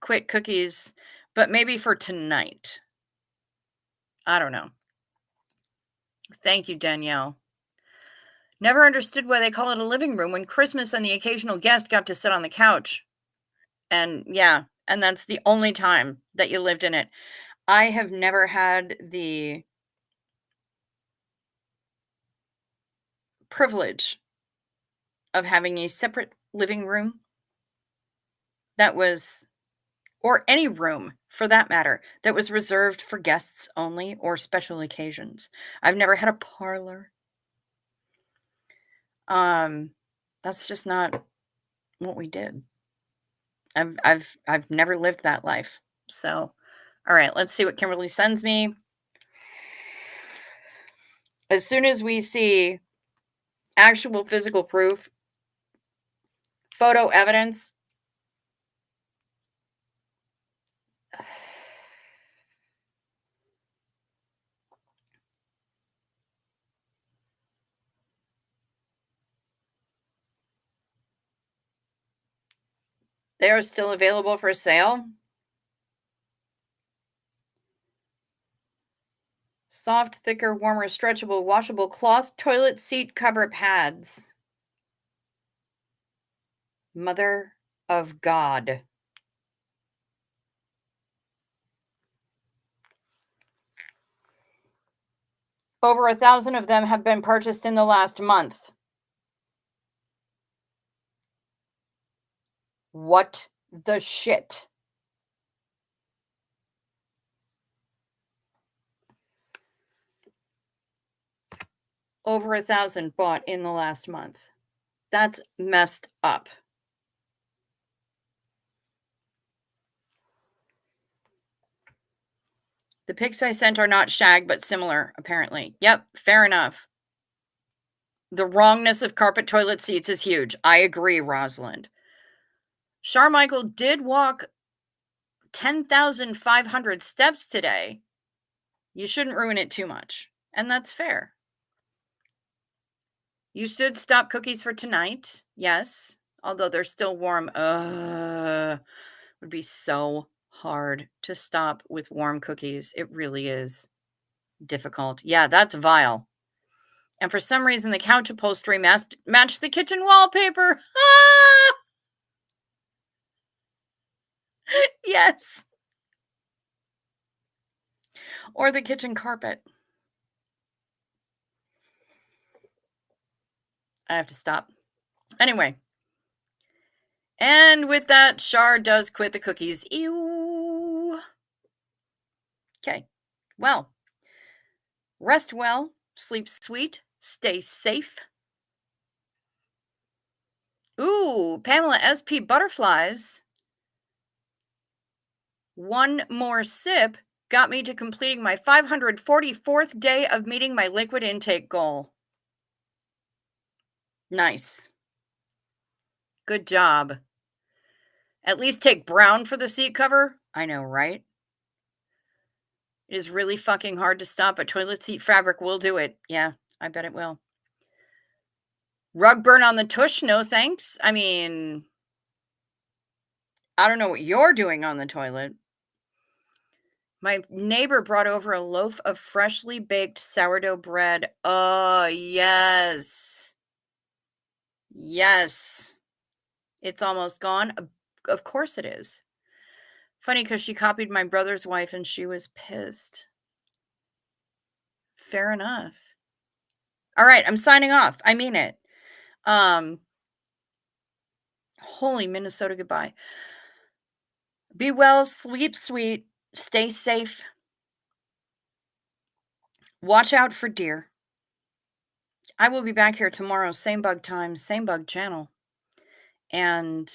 quit cookies, but maybe for tonight. I don't know. Thank you, Danielle. Never understood why they call it a living room when Christmas and the occasional guest got to sit on the couch. And yeah, and that's the only time that you lived in it. I have never had the privilege of having a separate living room that was, or any room for that matter, that was reserved for guests only or special occasions. I've never had a parlor. That's just not what we did. I've never lived that life. So, all right, let's see what Kimberly sends me. As soon as we see actual physical proof, photo evidence, they are still available for sale. Soft, thicker, warmer, stretchable, washable cloth toilet seat cover pads. Mother of God. Over 1,000 of them have been purchased in the last month. What the shit? Over 1,000 bought in the last month. That's messed up. The pics I sent are not shag, but similar, apparently. Yep, fair enough. The wrongness of carpet toilet seats is huge. I agree, Rosalind. Charmichael did walk 10,500 steps today. You shouldn't ruin it too much. And that's fair. You should stop cookies for tonight. Yes. Although they're still warm. Would be so hard to stop with warm cookies. It really is difficult. Yeah, that's vile. And for some reason, the couch upholstery matched the kitchen wallpaper. Ah! Yes. Or the kitchen carpet. I have to stop. Anyway. And with that, Char does quit the cookies. Ew. Okay. Well, rest well, sleep sweet, stay safe. Ooh, Pamela SP Butterflies. One more sip got me to completing my 544th day of meeting my liquid intake goal. Nice. Good job. At least take brown for the seat cover. I know, right? It is really fucking hard to stop, but toilet seat fabric will do it. Yeah, I bet it will. Rug burn on the tush? No thanks. I mean, I don't know what you're doing on the toilet. My neighbor brought over a loaf of freshly baked sourdough bread. Oh, yes. Yes. It's almost gone. Of course it is. Funny because she copied my brother's wife and she was pissed. Fair enough. All right, I'm signing off. I mean it. Holy Minnesota goodbye. Be well, sleep sweet, stay safe. Watch out for deer. I will be back here tomorrow, same bug time, same bug channel. And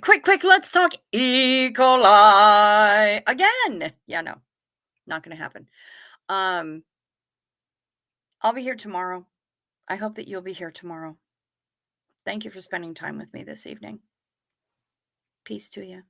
quick, let's talk E. coli again. Yeah, no, not going to happen. I'll be here tomorrow. I hope that you'll be here tomorrow. Thank you for spending time with me this evening. Peace to you.